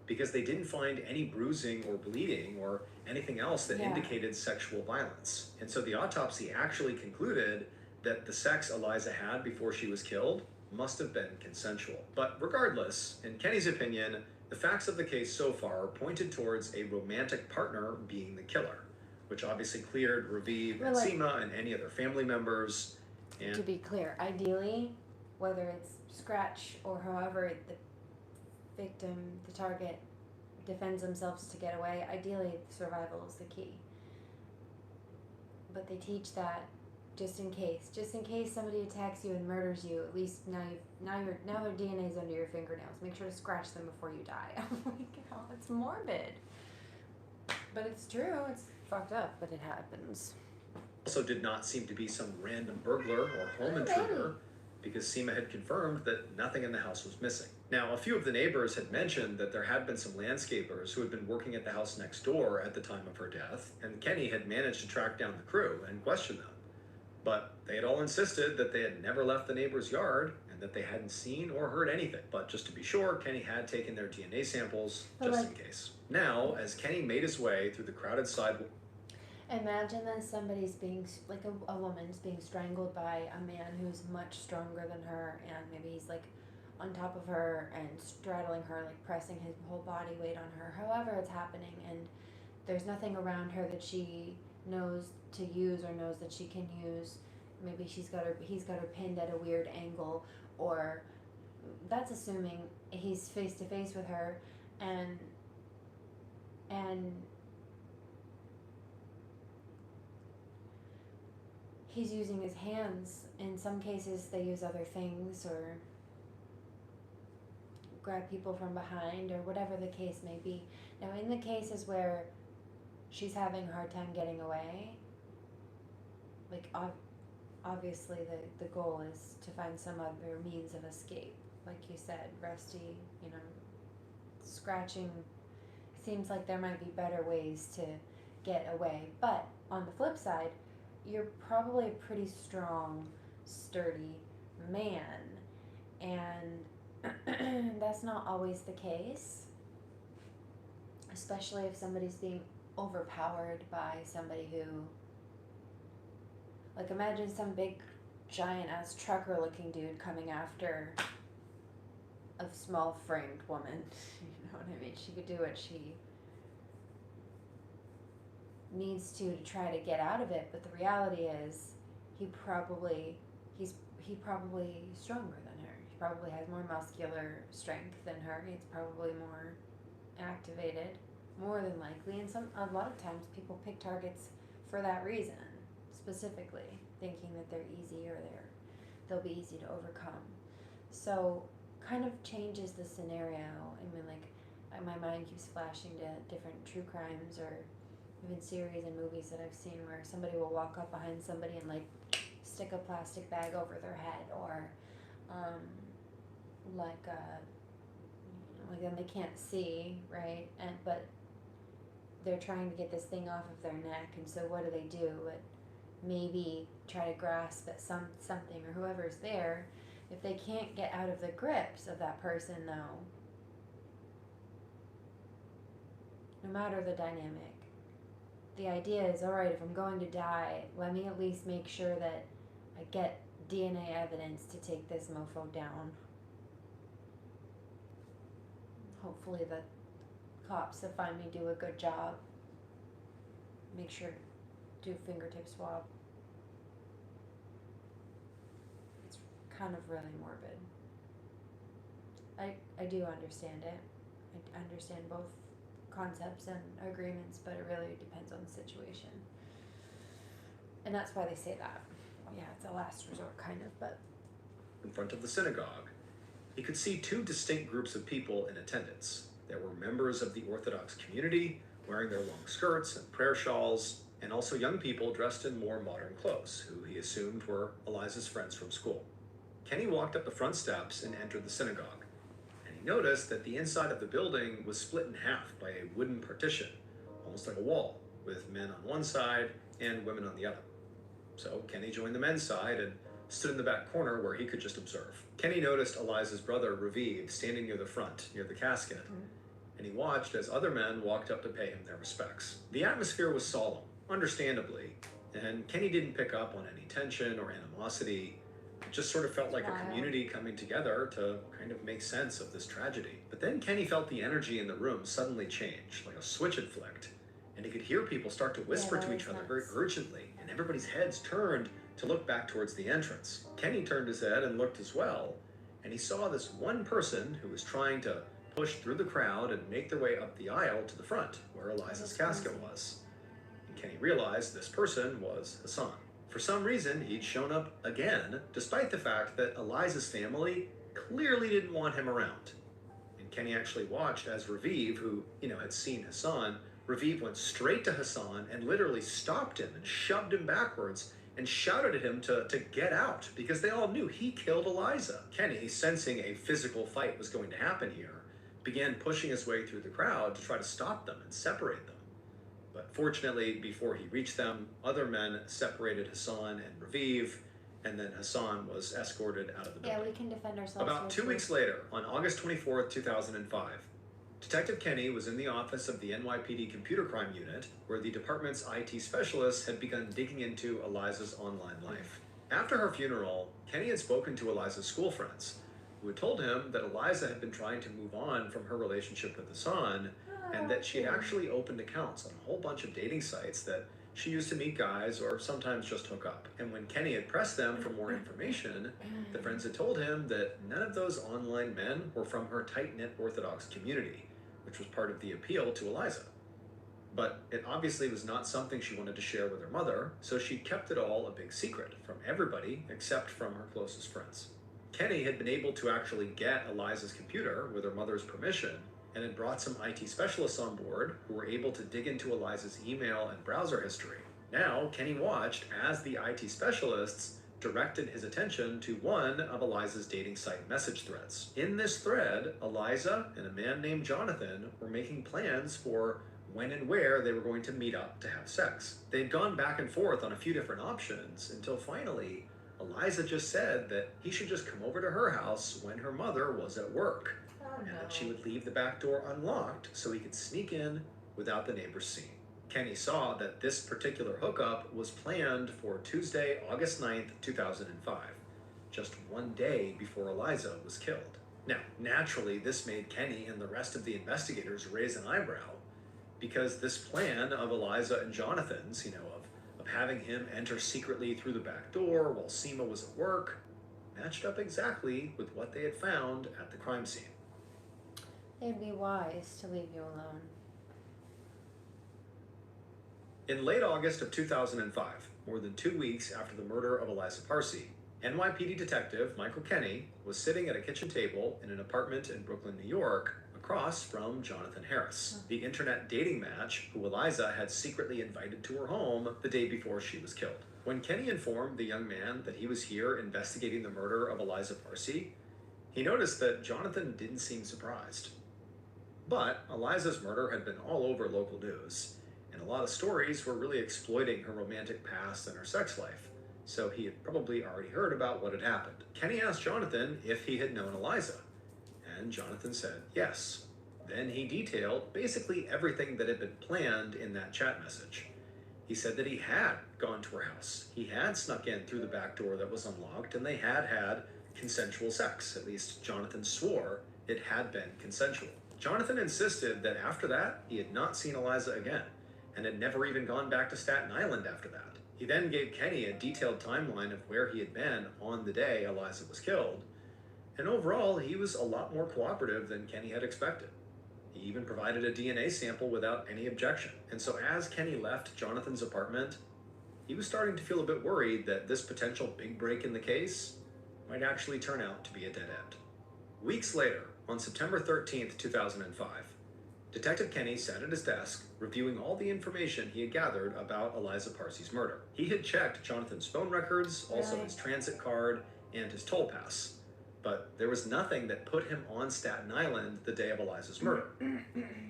because they didn't find any bruising or bleeding or anything else that indicated sexual violence. And so the autopsy actually concluded that the sex Eliza had before she was killed must have been consensual. But regardless, in Kenny's opinion, the facts of the case so far pointed towards a romantic partner being the killer, which obviously cleared Raviv and Seema and any other family members. And to be clear, ideally, whether it's scratch or however the victim, the target, defends themselves to get away, ideally survival is the key. But they teach that just in case somebody attacks you and murders you, at least now their DNA's under your fingernails. Make sure to scratch them before you die. I'm like, oh, it's morbid. But it's true, it's fucked up, but it happens. Also did not seem to be some random burglar or home intruder, because Seema had confirmed that nothing in the house was missing. Now, a few of the neighbors had mentioned that there had been some landscapers who had been working at the house next door at the time of her death, and Kenny had managed to track down the crew and question them. But they had all insisted that they had never left the neighbor's yard and that they hadn't seen or heard anything. But just to be sure, Kenny had taken their DNA samples just in case. Now, as Kenny made his way through the crowded sidewalk, imagine that somebody's being, like a woman's being strangled by a man who's much stronger than her, and maybe he's like on top of her and straddling her, like pressing his whole body weight on her, however it's happening, and there's nothing around her that she knows to use or knows that she can use. Maybe he's got her pinned at a weird angle, or that's assuming he's face to face with her, and he's using his hands. In some cases they use other things or grab people from behind or whatever the case may be. Now in the cases where she's having a hard time getting away, like obviously the goal is to find some other means of escape. Like you said, Rusty, scratching, seems like there might be better ways to get away. But on the flip side, you're probably a pretty strong, sturdy man, and that's not always the case, especially if somebody's being overpowered by somebody who, like, imagine some big giant ass trucker looking dude coming after a small framed woman. You know what I mean? She could do what she needs to try to get out of it, but the reality is he's probably stronger than her. He probably has more muscular strength than her. He's probably more activated, more than likely, and a lot of times people pick targets for that reason, specifically thinking that they're easy or they'll be easy to overcome. So kind of changes the scenario. I mean, like, my mind keeps flashing to different true crimes or even series and movies that I've seen where somebody will walk up behind somebody and like stick a plastic bag over their head, or like then they can't see, right? But they're trying to get this thing off of their neck, and so what do? But maybe try to grasp at something or whoever's there. If they can't get out of the grips of that person, though, no matter the dynamic, the idea is, all right, if I'm going to die, let me at least make sure that I get DNA evidence to take this mofo down. Hopefully the cops that find me do a good job. Make sure to do fingertip swab. It's kind of really morbid. I do understand it. I understand both concepts and agreements, but it really depends on the situation. And that's why they say that. Yeah, it's a last resort kind of, but... In front of the synagogue, he could see two distinct groups of people in attendance. There were members of the Orthodox community wearing their long skirts and prayer shawls, and also young people dressed in more modern clothes, who he assumed were Eliza's friends from school. Kenny walked up the front steps and entered the synagogue, and he noticed that the inside of the building was split in half by a wooden partition, almost like a wall, with men on one side and women on the other. So Kenny joined the men's side and stood in the back corner where he could just observe. Kenny noticed Eliza's brother, Raviv, standing near the front, near the casket, and he watched as other men walked up to pay him their respects. The atmosphere was solemn, understandably, and Kenny didn't pick up on any tension or animosity. It just sort of felt like a community coming together to kind of make sense of this tragedy. But then Kenny felt the energy in the room suddenly change, like a switch had flicked, and he could hear people start to whisper to each other very urgently, and everybody's heads turned to look back towards the entrance. Kenny turned his head and looked as well, and he saw this one person who was trying to push through the crowd and make their way up the aisle to the front, where Eliza's casket was. And Kenny realized this person was Hassan. For some reason, he'd shown up again, despite the fact that Eliza's family clearly didn't want him around. And Kenny actually watched as Raviv, who, had seen Hassan, Raviv went straight to Hassan and literally stopped him and shoved him backwards and shouted at him to get out, because they all knew he killed Eliza. Kenny, sensing a physical fight was going to happen here, began pushing his way through the crowd to try to stop them and separate them. But fortunately, before he reached them, other men separated Hassan and Raviv, and then Hassan was escorted out of the building. Yeah, we can defend ourselves. About 2 weeks later, on August 24th, 2005, Detective Kenny was in the office of the NYPD Computer Crime Unit, where the department's IT specialists had begun digging into Eliza's online life. After her funeral, Kenny had spoken to Eliza's school friends, who had told him that Eliza had been trying to move on from her relationship with Hassan, and that she had actually opened accounts on a whole bunch of dating sites that she used to meet guys or sometimes just hook up. And when Kenny had pressed them for more information, the friends had told him that none of those online men were from her tight-knit Orthodox community, which was part of the appeal to Eliza. But it obviously was not something she wanted to share with her mother, so she kept it all a big secret from everybody except from her closest friends. Kenny had been able to actually get Eliza's computer with her mother's permission, and had brought some IT specialists on board who were able to dig into Eliza's email and browser history. Now, Kenny watched as the IT specialists directed his attention to one of Eliza's dating site message threads. In this thread, Eliza and a man named Jonathan were making plans for when and where they were going to meet up to have sex. They'd gone back and forth on a few different options until finally, Eliza just said that he should just come over to her house when her mother was at work, and that she would leave the back door unlocked so he could sneak in without the neighbors seeing. Kenny saw that this particular hookup was planned for Tuesday, August 9th, 2005, just one day before Eliza was killed. Now, naturally, this made Kenny and the rest of the investigators raise an eyebrow, because this plan of Eliza and Jonathan's, of having him enter secretly through the back door while Seema was at work, matched up exactly with what they had found at the crime scene. They'd be wise to leave you alone. In late August of 2005, more than 2 weeks after the murder of Eliza Parsi, NYPD detective Michael Kenny was sitting at a kitchen table in an apartment in Brooklyn, New York, across from Jonathan Harris, the internet dating match who Eliza had secretly invited to her home the day before she was killed. When Kenny informed the young man that he was here investigating the murder of Eliza Parsi, he noticed that Jonathan didn't seem surprised. But Eliza's murder had been all over local news, and a lot of stories were really exploiting her romantic past and her sex life, so he had probably already heard about what had happened. Kenny asked Jonathan if he had known Eliza, and Jonathan said yes. Then he detailed basically everything that had been planned in that chat message. He said that he had gone to her house. He had snuck in through the back door that was unlocked, and they had had consensual sex. At least Jonathan swore it had been consensual. Jonathan insisted that after that, he had not seen Eliza again, and had never even gone back to Staten Island after that. He then gave Kenny a detailed timeline of where he had been on the day Eliza was killed, and overall, he was a lot more cooperative than Kenny had expected. He even provided a DNA sample without any objection. And so as Kenny left Jonathan's apartment, he was starting to feel a bit worried that this potential big break in the case might actually turn out to be a dead end. Weeks later, on September 13th, 2005, Detective Kenny sat at his desk reviewing all the information he had gathered about Eliza Parsi's murder. He had checked Jonathan's phone records, also his transit card, and his toll pass. But there was nothing that put him on Staten Island the day of Eliza's murder.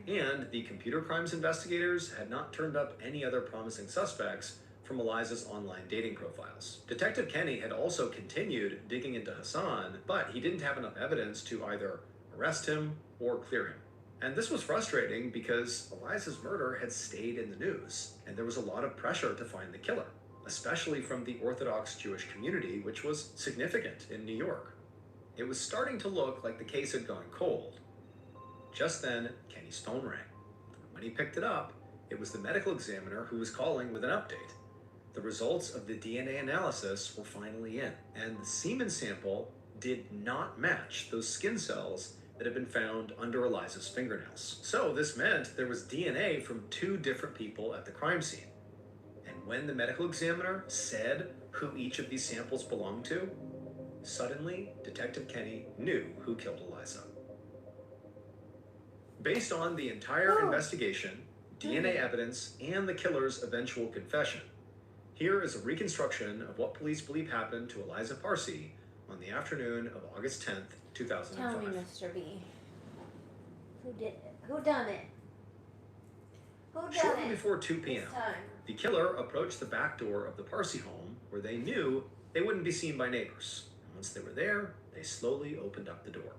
And the computer crimes investigators had not turned up any other promising suspects from Eliza's online dating profiles. Detective Kenny had also continued digging into Hassan, but he didn't have enough evidence to either arrest him or clear him. And this was frustrating because Eliza's murder had stayed in the news, and there was a lot of pressure to find the killer, especially from the Orthodox Jewish community, which was significant in New York. It was starting to look like the case had gone cold. Just then, Kenny's phone rang. When he picked it up, it was the medical examiner who was calling with an update. The results of the DNA analysis were finally in, and the semen sample did not match those skin cells that had been found under Eliza's fingernails. So this meant there was DNA from two different people at the crime scene. And when the medical examiner said who each of these samples belonged to, suddenly, Detective Kenny knew who killed Eliza. Based on the entire investigation, DNA evidence, and the killer's eventual confession, here is a reconstruction of what police believe happened to Eliza Parsi on the afternoon of August 10th, 2005. Tell me, Mr. B. Who did it? Who done it? Who done Shortly it? before 2 p.m., This time. the killer approached the back door of the Parsi home where they knew they wouldn't be seen by neighbors. And once they were there, they slowly opened up the door.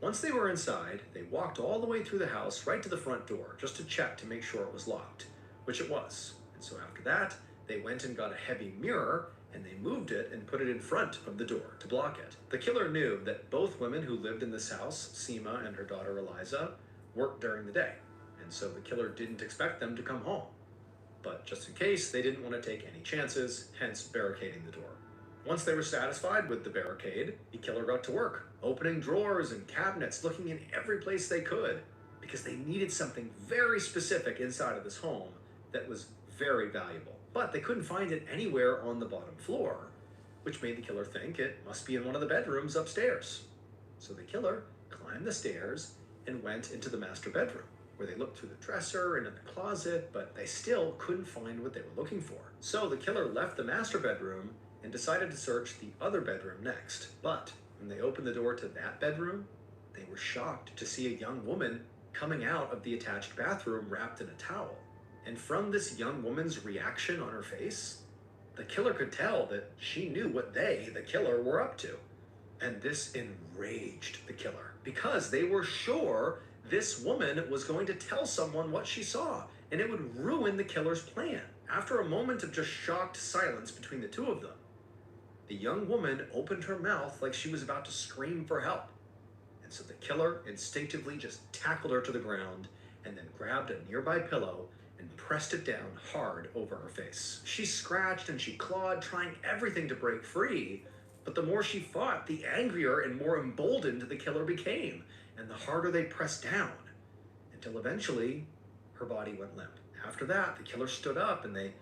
Once they were inside, they walked all the way through the house right to the front door just to check to make sure it was locked, which it was. And so after that, they went and got a heavy mirror and they moved it and put it in front of the door to block it. The killer knew that both women who lived in this house, Seema and her daughter Eliza, worked during the day, and so the killer didn't expect them to come home. But just in case, they didn't want to take any chances, hence barricading the door. Once they were satisfied with the barricade, the killer got to work, opening drawers and cabinets, looking in every place they could, because they needed something very specific inside of this home that was very valuable. But they couldn't find it anywhere on the bottom floor, which made the killer think it must be in one of the bedrooms upstairs. So the killer climbed the stairs and went into the master bedroom, where they looked through the dresser and in the closet, but they still couldn't find what they were looking for. So the killer left the master bedroom and decided to search the other bedroom next. But when they opened the door to that bedroom, they were shocked to see a young woman coming out of the attached bathroom wrapped in a towel. And from this young woman's reaction on her face, the killer could tell that she knew what they, the killer, were up to. And this enraged the killer, because they were sure this woman was going to tell someone what she saw, and it would ruin the killer's plan. After a moment of just shocked silence between the two of them, the young woman opened her mouth like she was about to scream for help. And so the killer instinctively just tackled her to the ground and then grabbed a nearby pillow and pressed it down hard over her face. She scratched and she clawed, trying everything to break free, but the more she fought, the angrier and more emboldened the killer became, and the harder they pressed down, until eventually her body went limp. After that, the killer stood up and they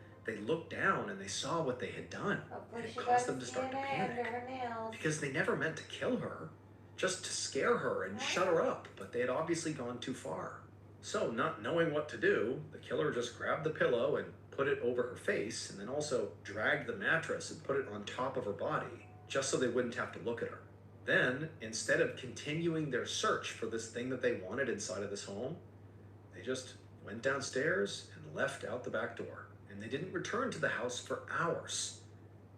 looked down and they saw what they had done, and it caused them to start to panic, because they never meant to kill her, just to scare her and shut her up, but they had obviously gone too far. So, not knowing what to do, the killer just grabbed the pillow and put it over her face, and then also dragged the mattress and put it on top of her body, just so they wouldn't have to look at her. Then, instead of continuing their search for this thing that they wanted inside of this home, they just went downstairs and left out the back door. And they didn't return to the house for hours,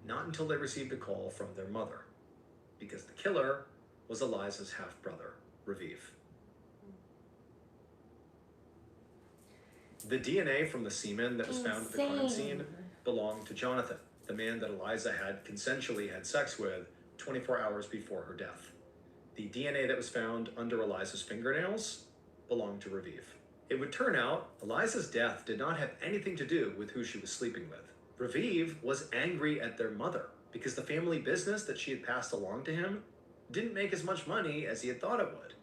not until they received a call from their mother, because the killer was Eliza's half-brother, Raviv. The DNA from the semen that was found at the crime scene belonged to Jonathan, the man that Eliza had consensually had sex with 24 hours before her death. The DNA that was found under Eliza's fingernails belonged to Raviv. It would turn out Eliza's death did not have anything to do with who she was sleeping with. Raviv was angry at their mother because the family business that she had passed along to him didn't make as much money as he had thought it would.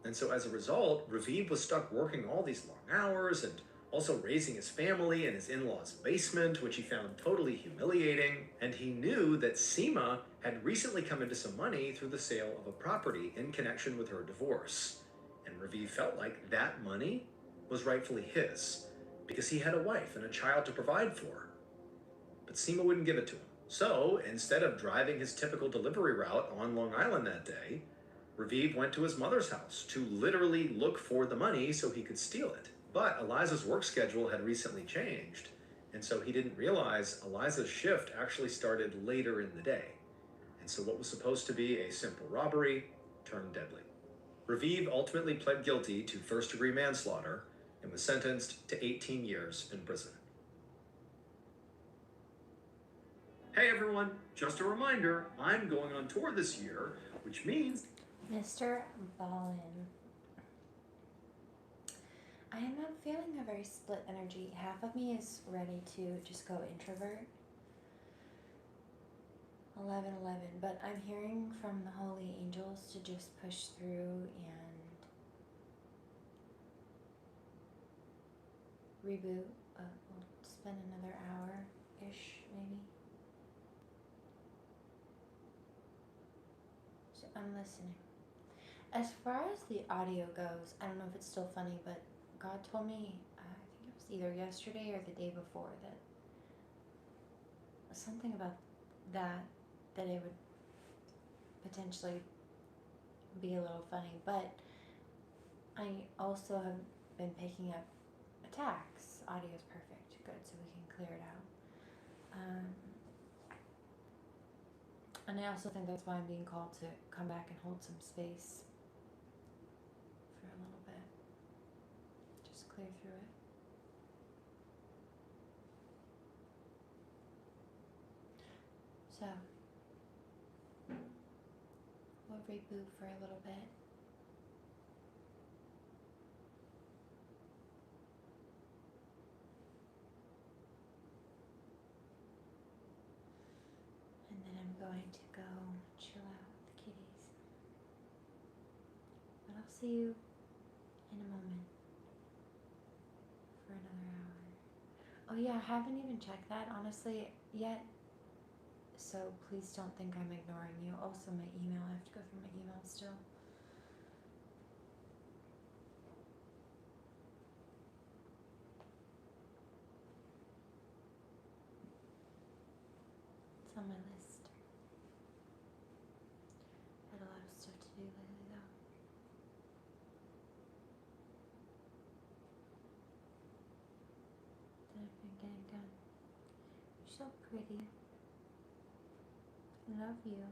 And so as a result, Raviv was stuck working all these long hours and also raising his family in his in-laws' basement, which he found totally humiliating. And he knew that Seema had recently come into some money through the sale of a property in connection with her divorce. And Raviv felt like that money was rightfully his, because he had a wife and a child to provide for. But Seema wouldn't give it to him. So, instead of driving his typical delivery route on Long Island that day, Raviv went to his mother's house to literally look for the money so he could steal it. But Eliza's work schedule had recently changed, and so he didn't realize Eliza's shift actually started later in the day. And so what was supposed to be a simple robbery turned deadly. Raviv ultimately pled guilty to first-degree manslaughter and was sentenced to 18 years in prison. Hey everyone, just a reminder, I'm going on tour this year, which means Mr. Ballin. I am not feeling a very split energy. Half of me is ready to just go introvert. 11, but I'm hearing from the holy angels to just push through and reboot. We'll spend another hour-ish, maybe. So I'm listening. As far as the audio goes, I don't know if it's still funny, but God told me, I think it was either yesterday or the day before, that something about that it would potentially be a little funny, but I also have been picking up attacks. Audio is perfect, good, so we can clear it out. And I also think that's why I'm being called to come back and hold some space for a little bit. Just clear through it. So, we'll reboot for a little bit. And then I'm going to go chill out with the kitties. But I'll see you in a moment for another hour. Oh yeah, I haven't even checked that honestly yet. So please don't think I'm ignoring you. Also my email, I have to go through my email still. It's on my list. Had a lot of stuff to do lately though. That I've been getting done. You're so pretty. I love you.